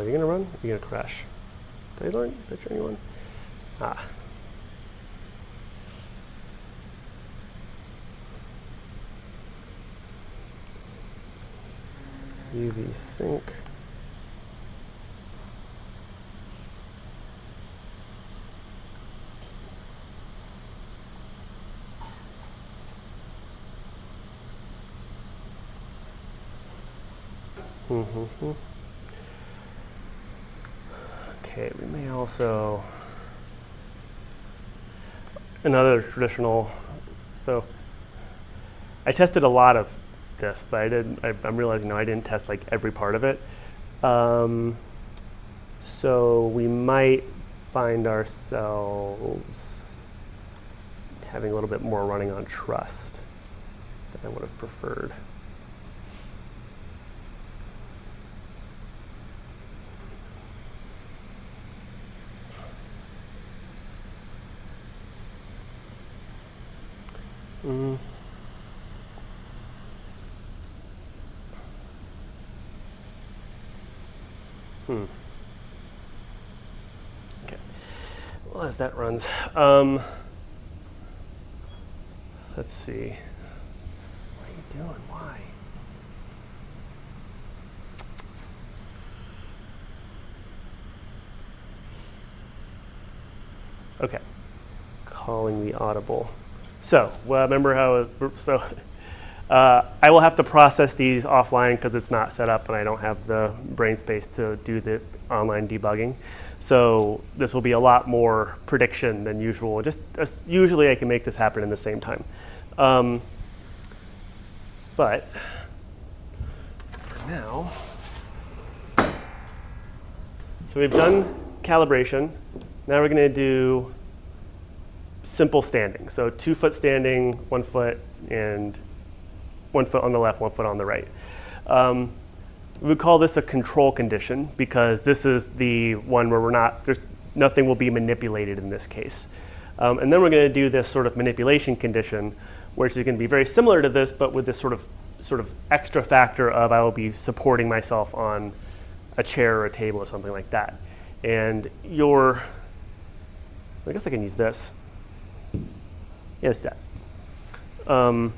A: You gonna run? Or you gonna crash? Did I learn? Did I train anyone? Ah. UV sync. Okay, we may also, another traditional, so I tested a lot of this, but I'm realizing now I didn't test like every part of it. So we might find ourselves having a little bit more running on trust than I would have preferred. Okay. Well, as that runs, let's see. What are you doing? Why? Okay. Calling the audible. So, well, remember how, I will have to process these offline because it's not set up and I don't have the brain space to do the online debugging. So this will be a lot more prediction than usual. Just usually I can make this happen in the same time. But for now, so we've done calibration. Now we're going to do simple standing. So 2 foot standing, 1 foot, and 1 foot on the left, 1 foot on the right. We would call this a control condition because this is the one where nothing will be manipulated in this case. And then we're going to do this sort of manipulation condition, which is going to be very similar to this, but with this sort of extra factor of I will be supporting myself on a chair or a table or something like that. And I guess I can use this. Yes, that. And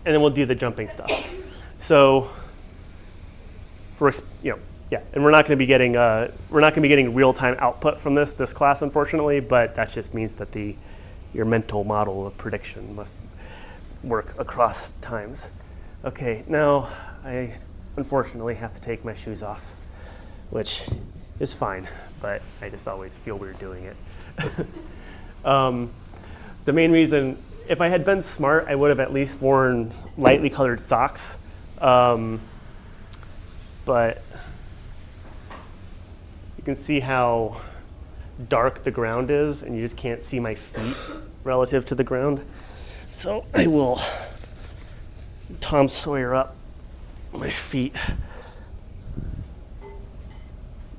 A: then we'll do the jumping stuff. So, and we're not going to be getting real-time output from this class, unfortunately. But that just means that your mental model of prediction must work across times. Okay, now I unfortunately have to take my shoes off, which is fine, but I just always feel weird doing it. The main reason, if I had been smart, I would have at least worn lightly colored socks. But you can see how dark the ground is, and you just can't see my feet relative to the ground. So I will Tom Sawyer up my feet.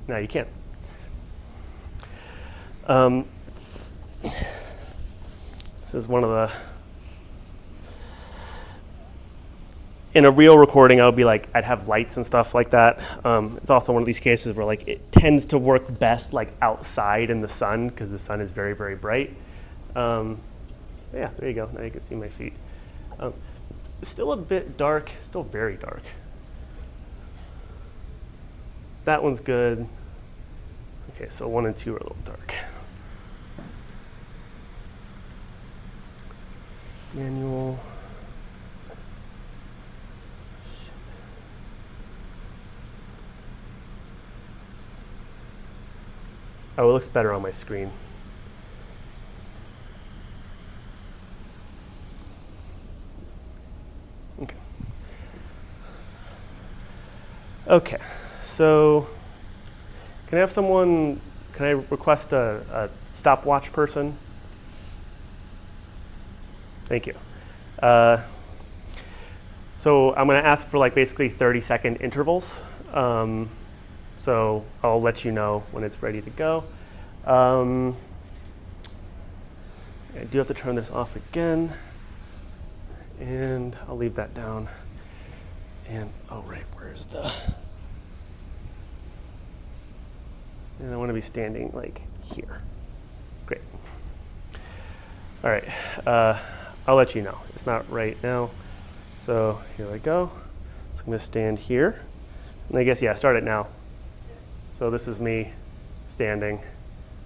A: No, you can't. This is one of the, in a real recording, I would be like, I'd have lights and stuff like that. It's also one of these cases where like it tends to work best like outside in the sun because the sun is very, very bright. Yeah, there you go. Now you can see my feet. It's still a bit dark, still very dark. That one's good. Okay, so 1 and 2 are a little dark. Manual. Oh, it looks better on my screen. Okay. Okay, so can I have someone, can I request a stopwatch person? Thank you. So I'm going to ask for like basically 30-second intervals. So I'll let you know when it's ready to go. I do have to turn this off again. And I'll leave that down. And, oh right, where's the... And I want to be standing like here. Great. All right, I'll let you know. It's not right now. So here I go. So I'm going to stand here. And I guess, yeah, start it now. So this is me standing.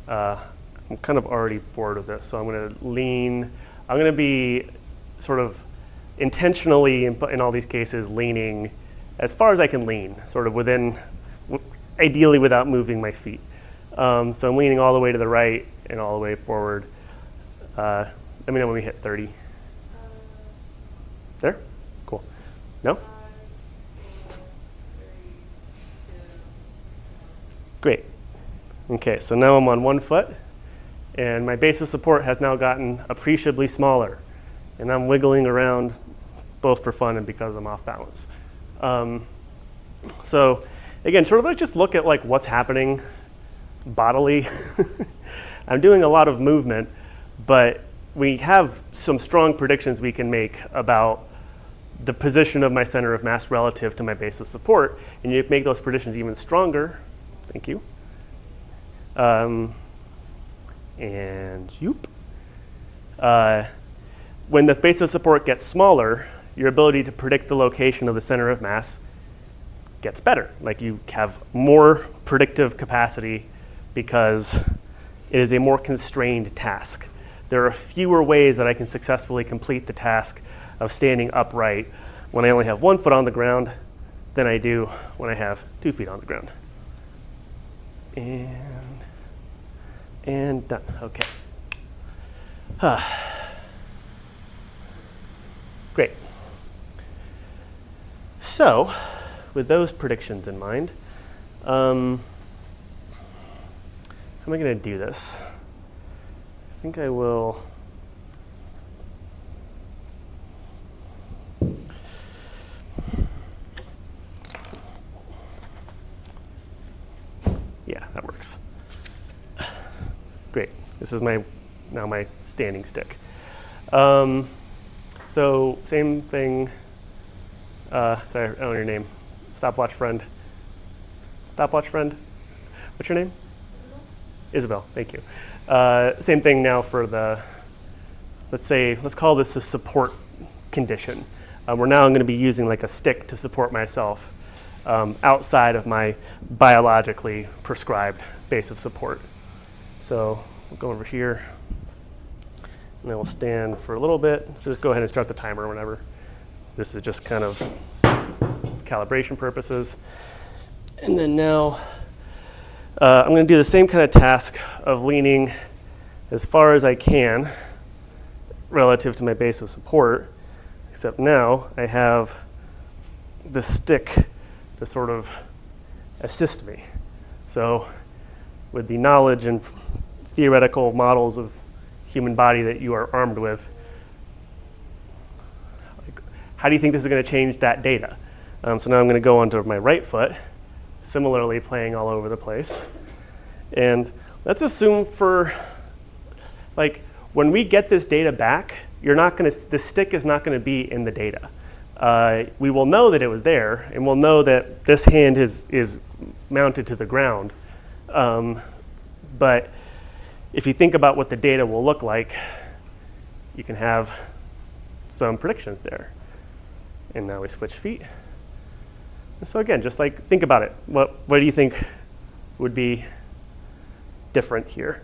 A: I'm kind of already bored with this, so I'm going to lean. I'm going to be sort of intentionally, in all these cases, leaning as far as I can lean, sort of within, ideally without moving my feet. So I'm leaning all the way to the right and all the way forward. Let me know when we hit 30. There? Cool. No? Great. Okay, so now I'm on 1 foot, and my base of support has now gotten appreciably smaller, and I'm wiggling around both for fun and because I'm off balance. So again, sort of like just look at like what's happening bodily. I'm doing a lot of movement, but we have some strong predictions we can make about the position of my center of mass relative to my base of support, and you make those predictions even stronger. Thank you. And yoop. When the base of support gets smaller, your ability to predict the location of the center of mass gets better. Like you have more predictive capacity because it is a more constrained task. There are fewer ways that I can successfully complete the task of standing upright when I only have 1 foot on the ground than I do when I have 2 feet on the ground. And done. Okay. Great. So, with those predictions in mind, how am I going to do this? I think I will. Yeah, that works. Great. This is now my standing stick. So same thing. Sorry, I don't know your name. Stopwatch friend. Stopwatch friend. What's your name? Isabel. Thank you. Same thing now for the. Let's call this a support condition. Where now I'm going to be using like a stick to support myself outside of my biologically prescribed base of support. So we'll go over here, and I will stand for a little bit. So just go ahead and start the timer whenever. This is just kind of calibration purposes. And then now I'm going to do the same kind of task of leaning as far as I can relative to my base of support, except now I have the stick to sort of assist me. So with the knowledge and theoretical models of human body that you are armed with, how do you think this is going to change that data? So now I'm going to go onto my right foot, similarly playing all over the place. And let's assume for, like, when we get this data back, the stick is not going to be in the data. We will know that it was there, and we'll know that this hand is mounted to the ground. But if you think about what the data will look like, you can have some predictions there. And now we switch feet. And so again, just like think about it. What do you think would be different here.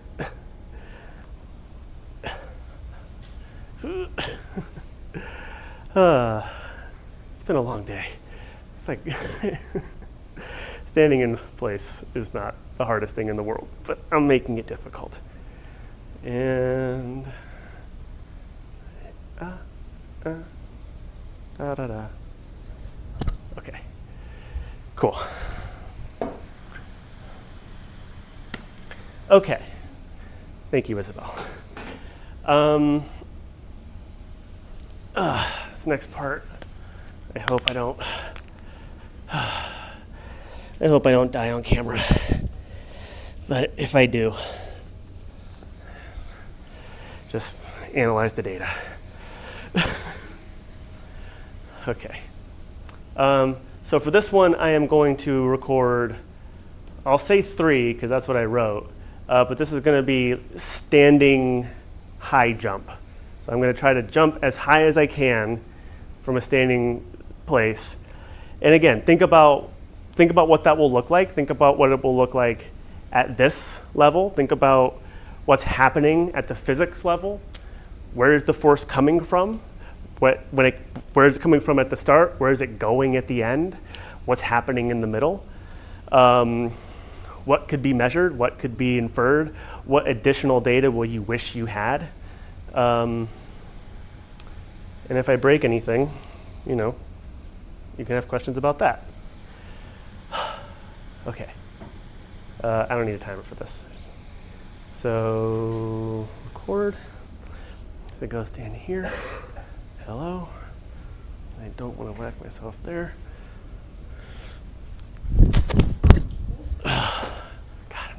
A: It's been a long day. It's like standing in place is not the hardest thing in the world, but I'm making it difficult. And okay, cool. Okay, thank you, Isabel. This next part, I hope I don't die on camera. But if I do, just analyze the data. Okay. So for this one, I am going to record, I'll say 3 because that's what I wrote, but this is going to be standing high jump. So I'm going to try to jump as high as I can from a standing place. And again, think about what that will look like. Think about what it will look like at this level. Think about what's happening at the physics level. Where is the force coming from? Where is it coming from at the start? Where is it going at the end? What's happening in the middle? What could be measured? What could be inferred? What additional data will you wish you had? And if I break anything, you can have questions about that. Okay. I don't need a timer for this. So record. So go stand here. Hello. I don't want to whack myself there. God,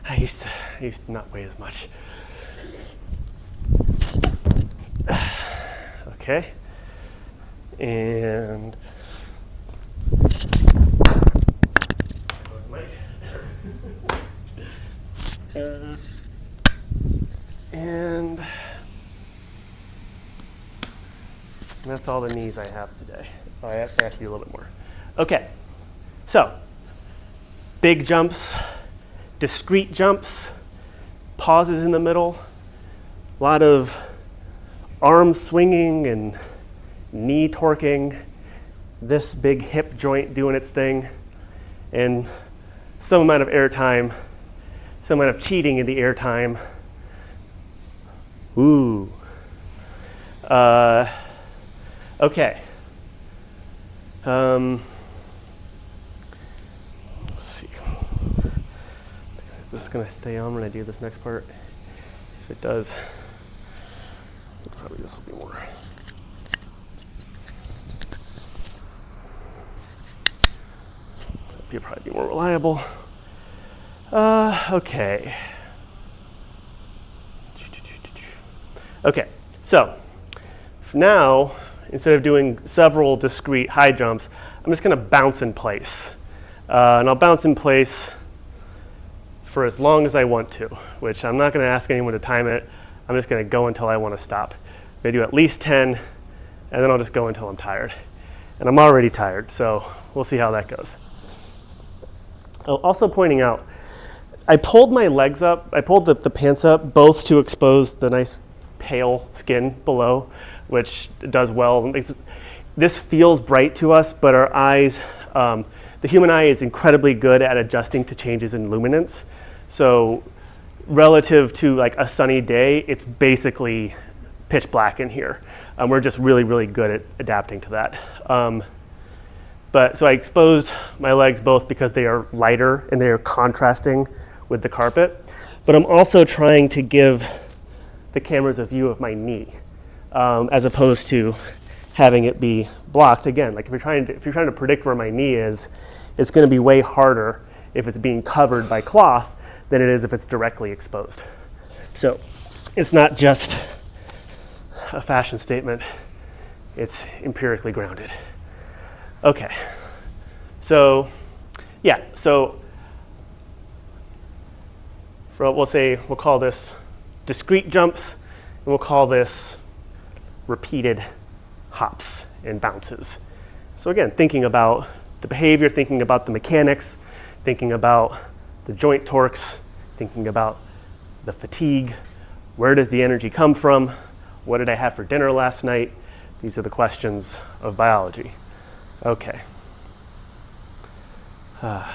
A: I used to not weigh as much. Okay. And and that's all the knees I have today. I have to do a little bit more. Okay, so big jumps, discrete jumps, pauses in the middle, a lot of arm swinging and knee torquing, this big hip joint doing its thing, and some amount of air time, some amount of cheating in the air time. Ooh. Okay. Let's see. This is going to stay on when I do this next part. If it does, probably this will be more. That'll probably be more reliable. Okay. Okay, so now, instead of doing several discrete high jumps, I'm just going to bounce in place. And I'll bounce in place for as long as I want to, which I'm not going to ask anyone to time it. I'm just going to go until I want to stop. I'm going to do at least 10, and then I'll just go until I'm tired. And I'm already tired, so we'll see how that goes. Oh, also pointing out, I pulled my legs up, I pulled the pants up, both to expose the nice pale skin below, which does well. This feels bright to us, but our eyes, the human eye is incredibly good at adjusting to changes in luminance. So relative to like a sunny day, it's basically pitch black in here. We're just really, really good at adapting to that. So I exposed my legs both because they are lighter and they are contrasting with the carpet, but I'm also trying to give the cameras a view of my knee, as opposed to having it be blocked. Again, like if you're trying to predict where my knee is, it's going to be way harder if it's being covered by cloth than it is if it's directly exposed. So it's not just a fashion statement, it's empirically grounded. Okay, so yeah, so we'll call this discrete jumps, and we'll call this repeated hops and bounces. So again, thinking about the behavior, thinking about the mechanics, thinking about the joint torques, thinking about the fatigue, where does the energy come from, what did I have for dinner last night? These are the questions of biology. Okay. I'm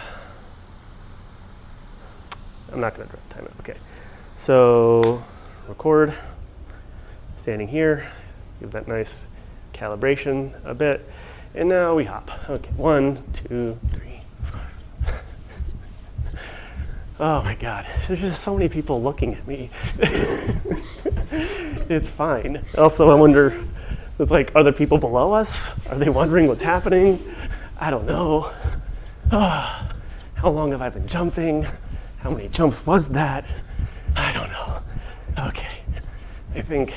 A: not going to time it. Okay. So record, standing here, give that nice calibration a bit, and now we hop. Okay, 1, 2, 3. Oh my God, there's just so many people looking at me. It's fine. Also, I wonder, it's like, are there people below us? Are they wondering what's happening? I don't know. Oh, how long have I been jumping? How many jumps was that? I don't know. Okay, I think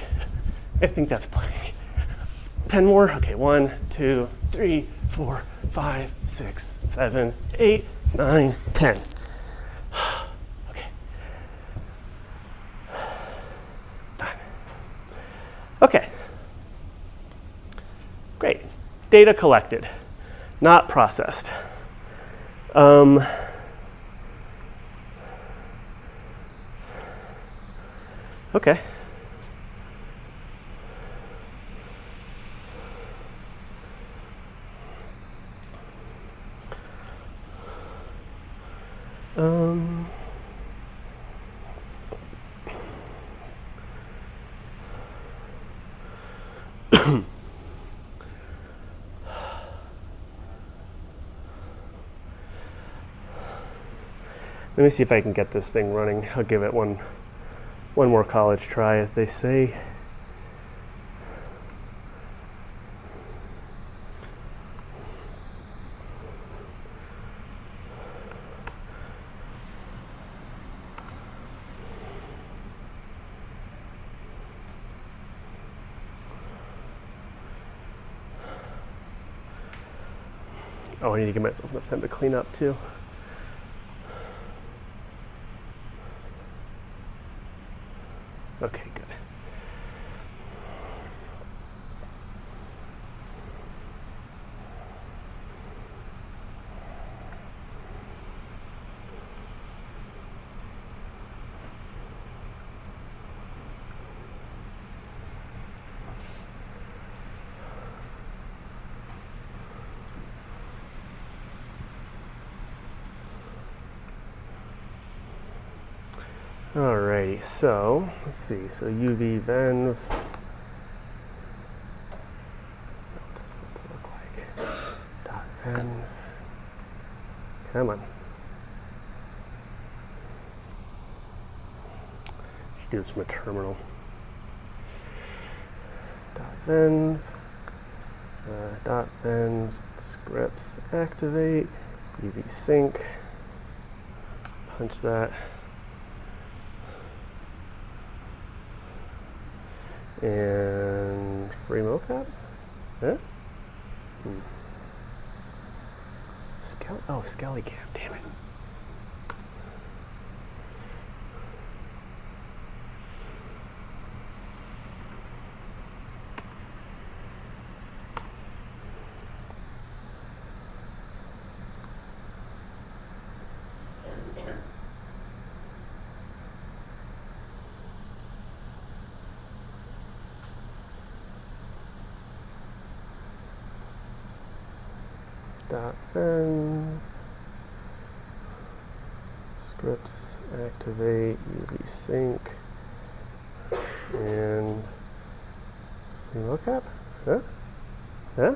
A: that's plenty. 10 more? Okay, 1, 2, 3, 4, 5, 6, 7, 8, 9, 10. Okay. Done. Okay. Great. Data collected, not processed. Okay. Let me see if I can get this thing running. I'll give it one more college try, as they say. Oh, I need to give myself enough time to clean up too. Okay, good. Alrighty, so let's see. So UV Venv. That's not what that's supposed to look like. Dot Venv. Come on. Should do this from a terminal. Dot Venv. Dot Venv. Scripts activate. UV sync. Punch that. And FreeMoCap? Huh? Skelly Cap, damn it. Dot Venv. Scripts activate, UV sync, and MoCap? Huh? Huh?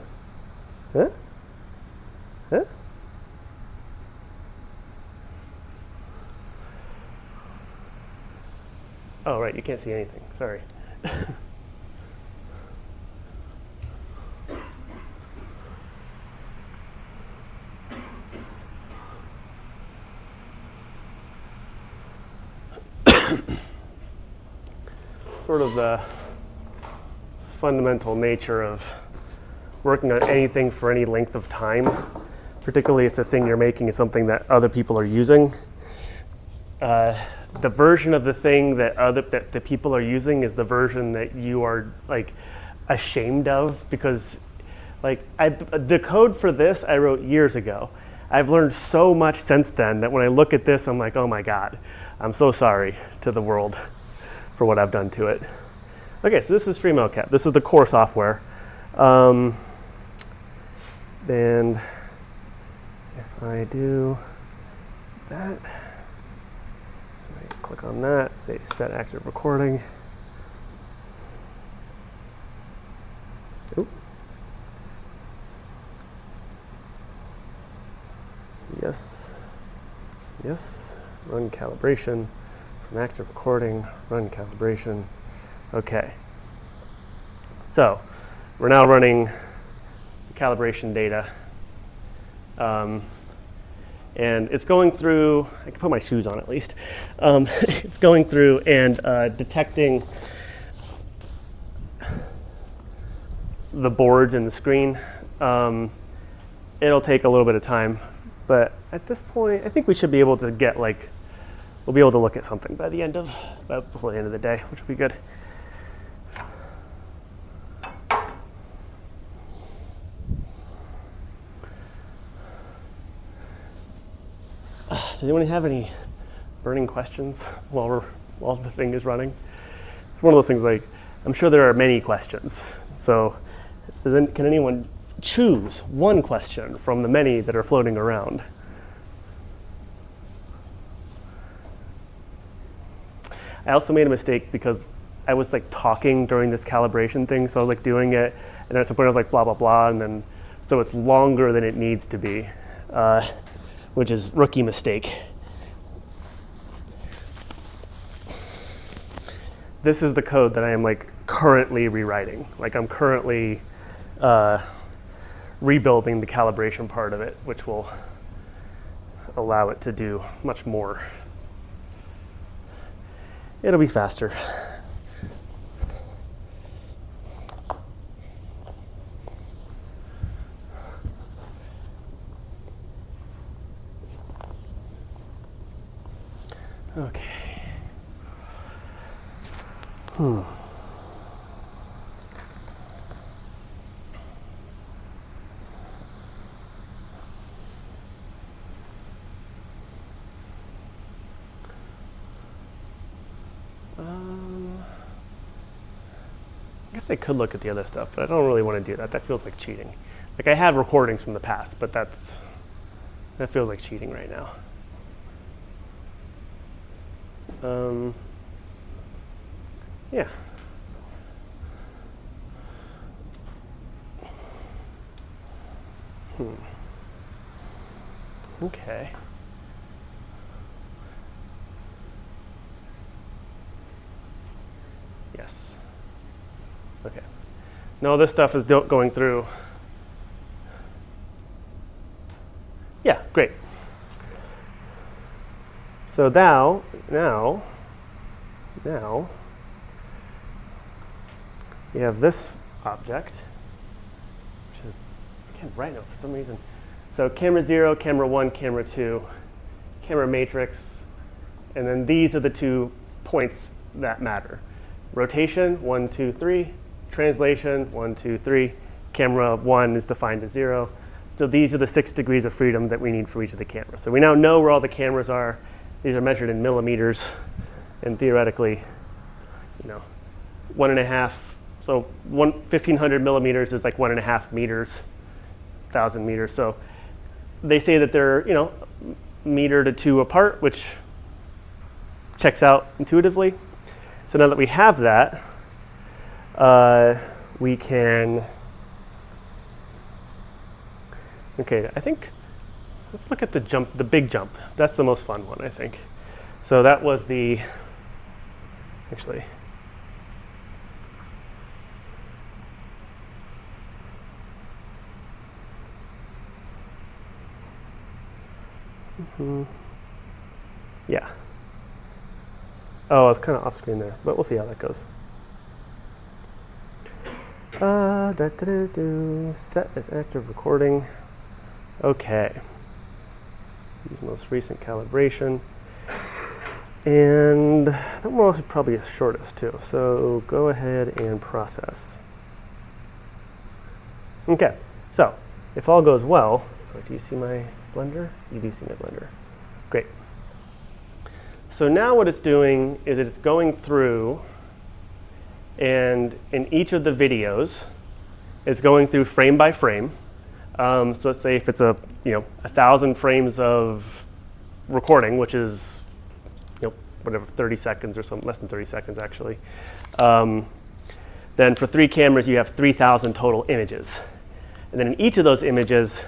A: Huh? Huh? Oh, right, you can't see anything. Sorry. Sort of the fundamental nature of working on anything for any length of time, particularly if the thing you're making is something that other people are using. The version of the thing that the people are using is the version that you are like ashamed of, because like the code for this I wrote years ago. I've learned so much since then that when I look at this, I'm like, oh my God, I'm so sorry to the world for what I've done to it. Okay, so this is FreeMoCap. This is the core software. And if I do that, I click on that, say set active recording. Oop. Yes, yes, run calibration, from active recording, run calibration. Okay, so we're now running the calibration data. And it's going through, I can put my shoes on at least. It's going through and detecting the boards in the screen. It'll take a little bit of time, but at this point, I think we should be able to get we'll be able to look at something by the end of, before the end of the day, which will be good. Does anyone have any burning questions while the thing is running? It's one of those things I'm sure there are many questions. So can anyone choose one question from the many that are floating around? I also made a mistake because I was talking during this calibration thing. So I was doing it, and at some point I was blah, blah, blah. And then, so it's longer than it needs to be. Which is rookie mistake. This is the code that I am currently rewriting. I'm currently rebuilding the calibration part of it, which will allow it to do much more. It'll be faster. Okay. I guess I could look at the other stuff, but I don't really want to do that. That feels like cheating. I have recordings from the past, but that feels like cheating right now. Yeah. Okay. Yes. Okay. No, this stuff is going through. Yeah, great. So now, we have this object, which is, I can't write it for some reason. So camera 0, camera 1, camera 2, camera matrix, and then these are the 2 points that matter. Rotation, 1, 2, 3. Translation, 1, 2, 3. Camera 1 is defined as 0. So these are the 6 degrees of freedom that we need for each of the cameras. So we now know where all the cameras are. These are measured in millimeters, and theoretically, 1.5. So 1,500 millimeters is 1.5 meters, 1,000 meters. So they say that they're meter to 2 apart, which checks out intuitively. So now that we have that, we can. Okay, I think let's look at the jump, the big jump. That's the most fun one, I think. So that was the actually. Yeah. Oh, it's kind of off screen there, but we'll see how that goes. Set as active recording. Okay. Use most recent calibration. And that one was probably the shortest too. So go ahead and process. Okay. So if all goes well, do you see my Blender? You do see my Blender. Great. So now what it's doing is it's going through, and in each of the videos, it's going through frame by frame. So let's say if it's 1,000 frames of recording, which is whatever 30 seconds or something, less than 30 seconds actually. Then for 3 cameras, you have 3,000 total images. And then in each of those images,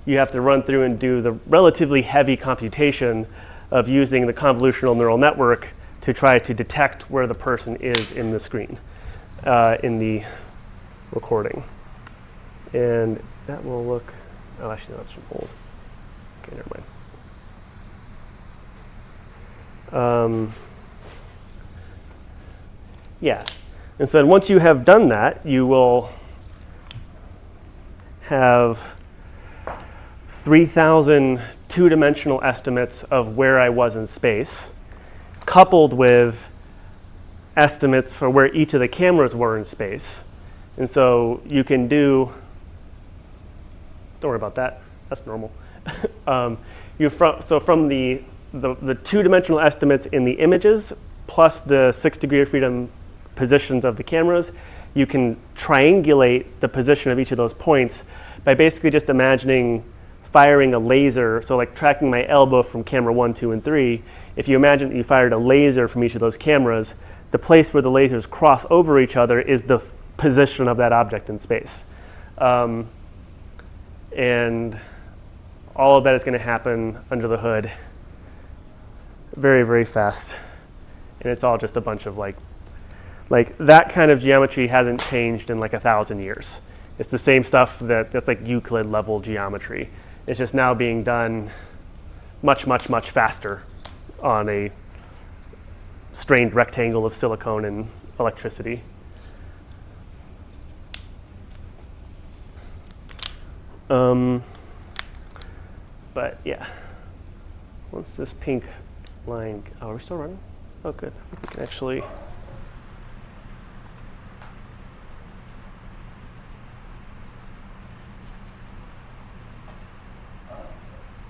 A: you have to run through and do the relatively heavy computation of using the convolutional neural network to try to detect where the person is in the screen, in the recording. And that will look, oh, actually, no, that's from old. Okay, never mind. Yeah, and so once you have done that, you will have 3,000 two-dimensional estimates of where I was in space, coupled with estimates for where each of the cameras were in space. And so you can do, don't worry about that, that's normal. So from the two-dimensional estimates in the images, plus the 6 degree of freedom positions of the cameras, you can triangulate the position of each of those points by basically just imagining firing a laser, so like tracking my elbow from camera 1, 2, and 3. If you imagine that you fired a laser from each of those cameras, the place where the lasers cross over each other is the position of that object in space. And all of that is going to happen under the hood very, very fast. And it's all just a bunch of like that kind of geometry hasn't changed in like 1,000 years. It's the same stuff that's like Euclid level geometry. It's just now being done much, much, much faster on a strained rectangle of silicone and electricity. But yeah, once this pink line, oh, are we still running? Oh, good. We can actually.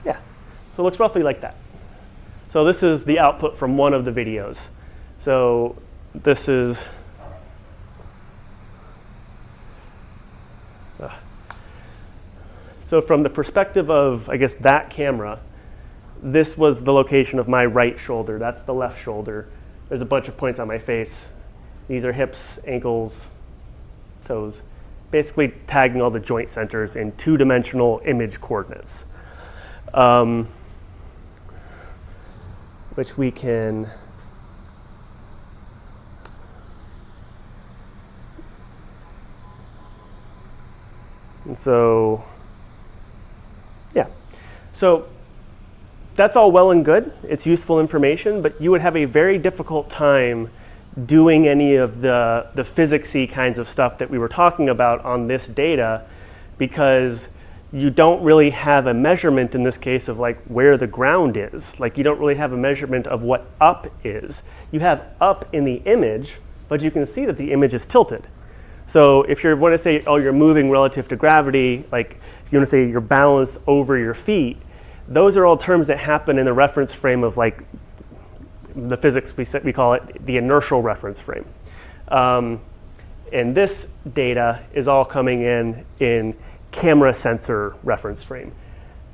A: Yeah, so it looks roughly like that. So this is the output from one of the videos. So this is, so from the perspective of, I guess, that camera, this was the location of my right shoulder. That's the left shoulder. There's a bunch of points on my face. These are hips, ankles, toes. Basically tagging all the joint centers in two-dimensional image coordinates. Which we can and so yeah, so that's all well and good. It's useful information, but you would have a very difficult time doing any of the physicsy kinds of stuff that we were talking about on this data, because you don't really have a measurement in this case of like where the ground is. Like you don't really have a measurement of what up is. You have up in the image, but you can see that the image is tilted. So if you want to say, oh, you're moving relative to gravity, like if you want to say you're balanced over your feet, those are all terms that happen in the reference frame of like the physics, we call it the inertial reference frame. And this data is all coming in camera sensor reference frame.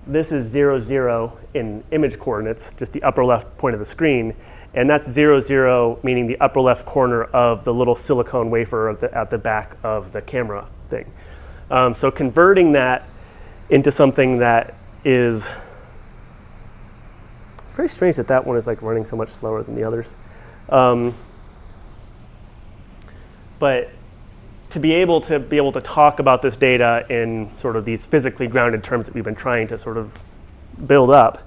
A: This is 0, 0 in image coordinates, just the upper left point of the screen. And that's 0, 0, meaning the upper left corner of the little silicone wafer at the back of the camera thing. So converting that into something that is very strange that one is like running so much slower than the others. But to be able to talk about this data in sort of these physically grounded terms that we've been trying to sort of build up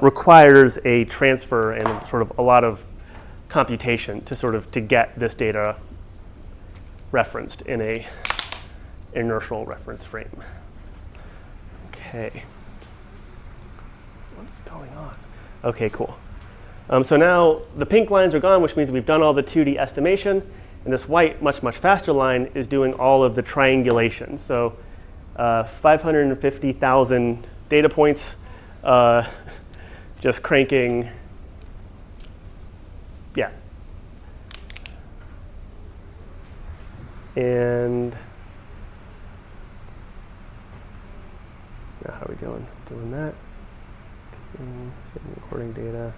A: requires a transfer and sort of a lot of computation to get this data referenced in a inertial reference frame. Okay, what's going on? Okay, cool. So now the pink lines are gone, which means we've done all the 2D estimation. And this white, much, much faster line is doing all of the triangulation. So 550,000 data points, just cranking, yeah. And now how are we doing? Doing that. Recording data.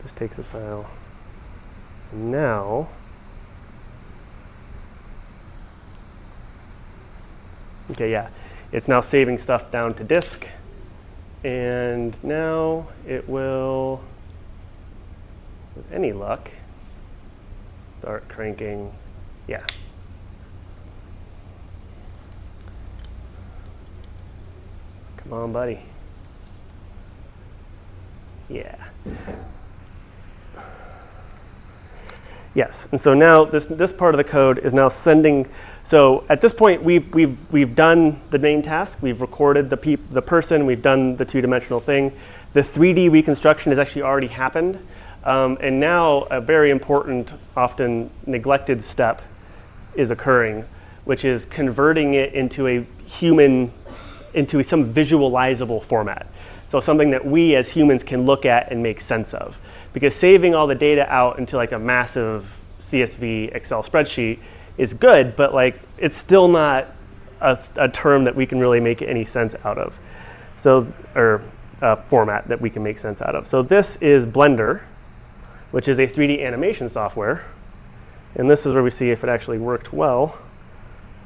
A: Just takes a while. Now, okay, yeah, it's now saving stuff down to disk, and now it will, with any luck, start cranking, yeah. Come on, buddy. Yeah. Yes, and so now this part of the code is now sending. So at this point, we've done the main task. We've recorded the person. We've done the two-dimensional thing. The 3D reconstruction has actually already happened, and now a very important, often neglected step is occurring, which is converting it into a human, into some visualizable format. So something that we as humans can look at and make sense of. Because saving all the data out into like a massive CSV Excel spreadsheet is good, but like it's still not a term that we can really make any sense out of. So, or a format that we can make sense out of. So this is Blender, which is a 3D animation software. And this is where we see if it actually worked well,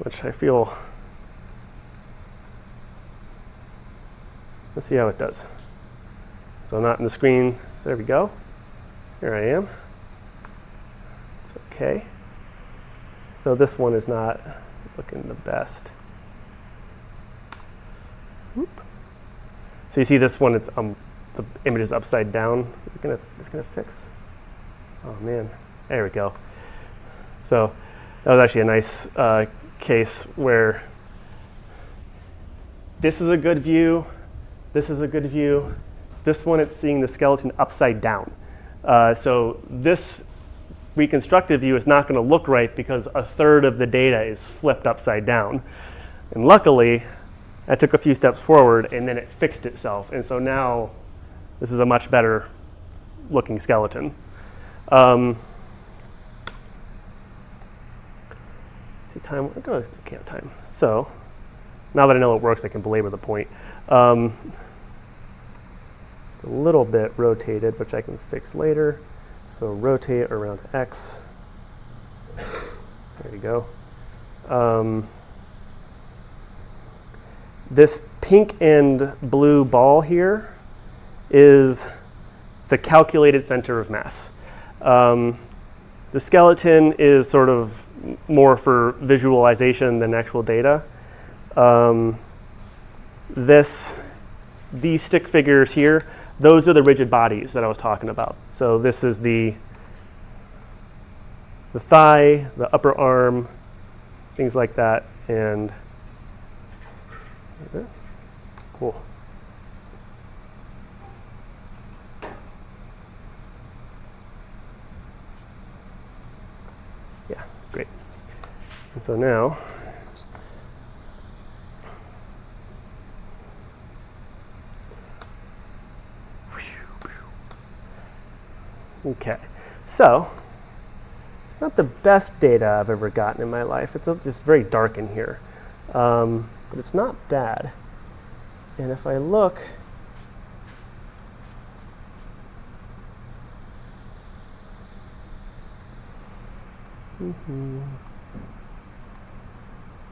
A: which I feel. Let's see how it does. So not in the screen. There we go. Here I am. It's okay. So this one is not looking the best. Whoop. So you see this one, it's the image is upside down. It's gonna fix. Oh man, there we go. So that was actually a nice case where this is a good view. This is a good view. This one, it's seeing the skeleton upside down. So this reconstructed view is not going to look right because a third of the data is flipped upside down. And luckily, I took a few steps forward and then it fixed itself. And so now this is a much better looking skeleton. Let's see, time. I'm going to count time. So now that I know it works, I can belabor the point. It's a little bit rotated, which I can fix later. So rotate around X. There you go. This pink and blue ball here is the calculated center of mass. The skeleton is sort of more for visualization than actual data. These stick figures here, those are the rigid bodies that I was talking about. So this is the thigh, the upper arm, things like that, and cool. Yeah, great. And so now, okay, so it's not the best data I've ever gotten in my life. It's just very dark in here, but it's not bad. And if I look,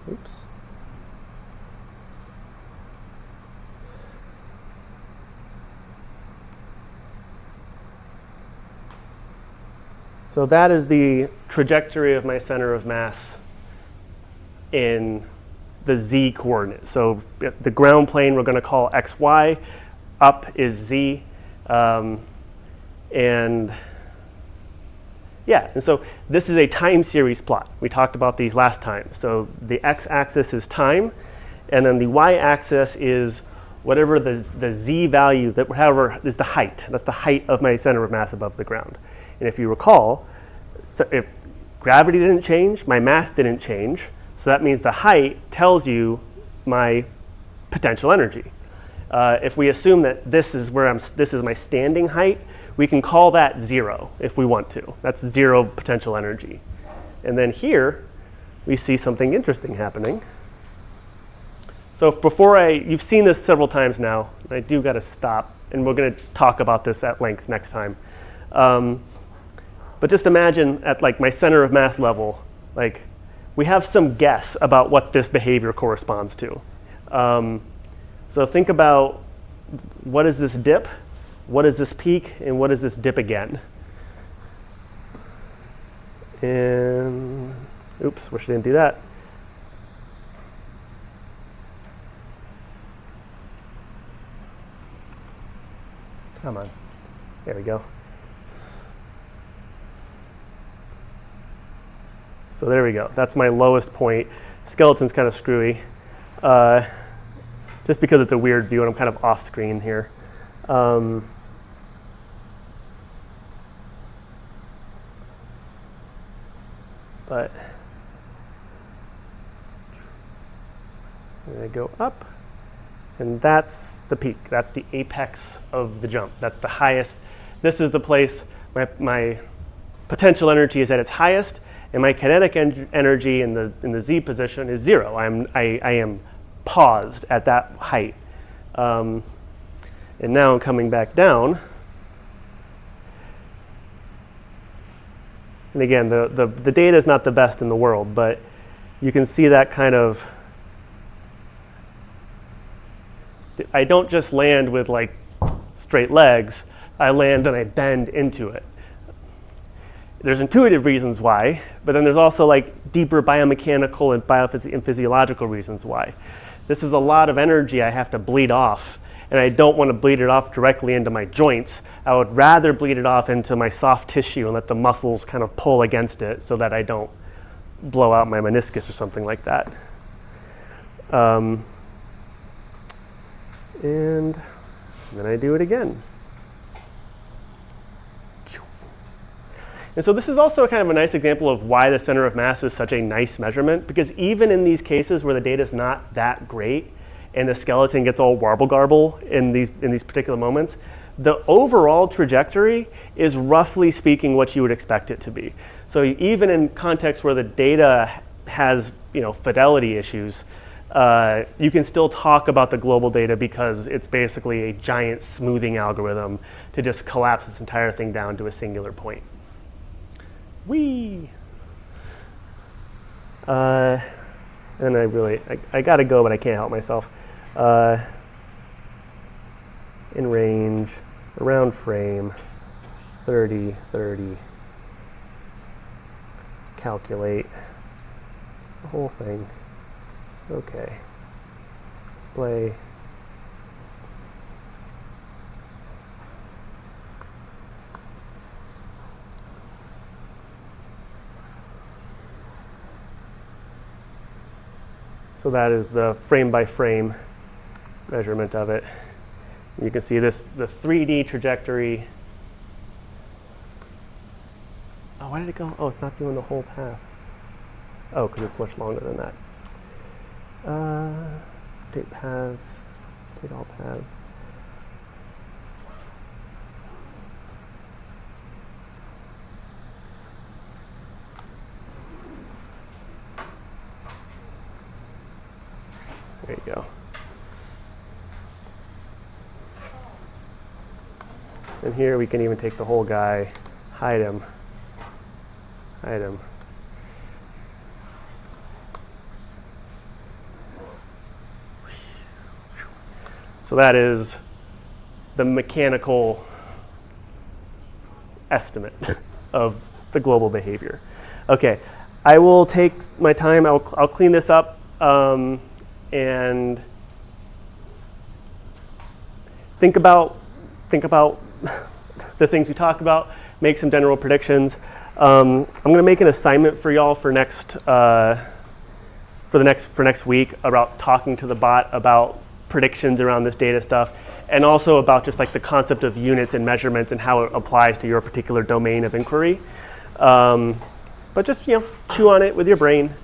A: oops. So that is the trajectory of my center of mass in the z coordinate. So the ground plane we're going to call xy, up is z, and yeah, and so this is a time series plot. We talked about these last time. So the x-axis is time, and then the y-axis is whatever the z value, that however is the height. That's the height of my center of mass above the ground. And if you recall, so if gravity didn't change, my mass didn't change. So that means the height tells you my potential energy. If we assume that this is my standing height, we can call that 0 if we want to. That's 0 potential energy. And then here, we see something interesting happening. So you've seen this several times now. I do got to stop, and we're going to talk about this at length next time. But just imagine at like my center of mass level, like we have some guess about what this behavior corresponds to. So think about, what is this dip, what is this peak, and what is this dip again? And oops, wish I didn't do that. Come on, there we go. So there we go, that's my lowest point. Skeleton's kind of screwy, just because it's a weird view and I'm kind of off screen here. But I'm going to go up, and that's the peak. That's the apex of the jump. That's the highest. This is the place my potential energy is at its highest, and my kinetic energy in the Z position is 0. I am paused at that height. And now I'm coming back down. And again, the data is not the best in the world, but you can see that kind of, I don't just land with like straight legs, I land and I bend into it. There's intuitive reasons why, but then there's also like deeper biomechanical and physiological reasons why. This is a lot of energy I have to bleed off, and I don't want to bleed it off directly into my joints. I would rather bleed it off into my soft tissue and let the muscles kind of pull against it so that I don't blow out my meniscus or something like that. And then I do it again. And so this is also kind of a nice example of why the center of mass is such a nice measurement, because even in these cases where the data is not that great and the skeleton gets all warble-garble in these particular moments, the overall trajectory is roughly speaking what you would expect it to be. So even in contexts where the data has fidelity issues, you can still talk about the global data because it's basically a giant smoothing algorithm to just collapse this entire thing down to a singular point. Whee! And I gotta go, but I can't help myself. In range, around frame, 30, 30. Calculate the whole thing. Okay. Display. So that is the frame by frame measurement of it. You can see this, the 3D trajectory. Oh, why did it go? Oh, it's not doing the whole path. Oh, because it's much longer than that. Update paths, update all paths. There you go. And here we can even take the whole guy, hide him. Hide him. So that is the mechanical estimate of the global behavior. Okay, I will take my time. I'll clean this up and think about the things we talked about. Make some general predictions. I'm going to make an assignment for y'all for next week about talking to the bot about predictions around this data stuff, and also about just like the concept of units and measurements and how it applies to your particular domain of inquiry. But just chew on it with your brain.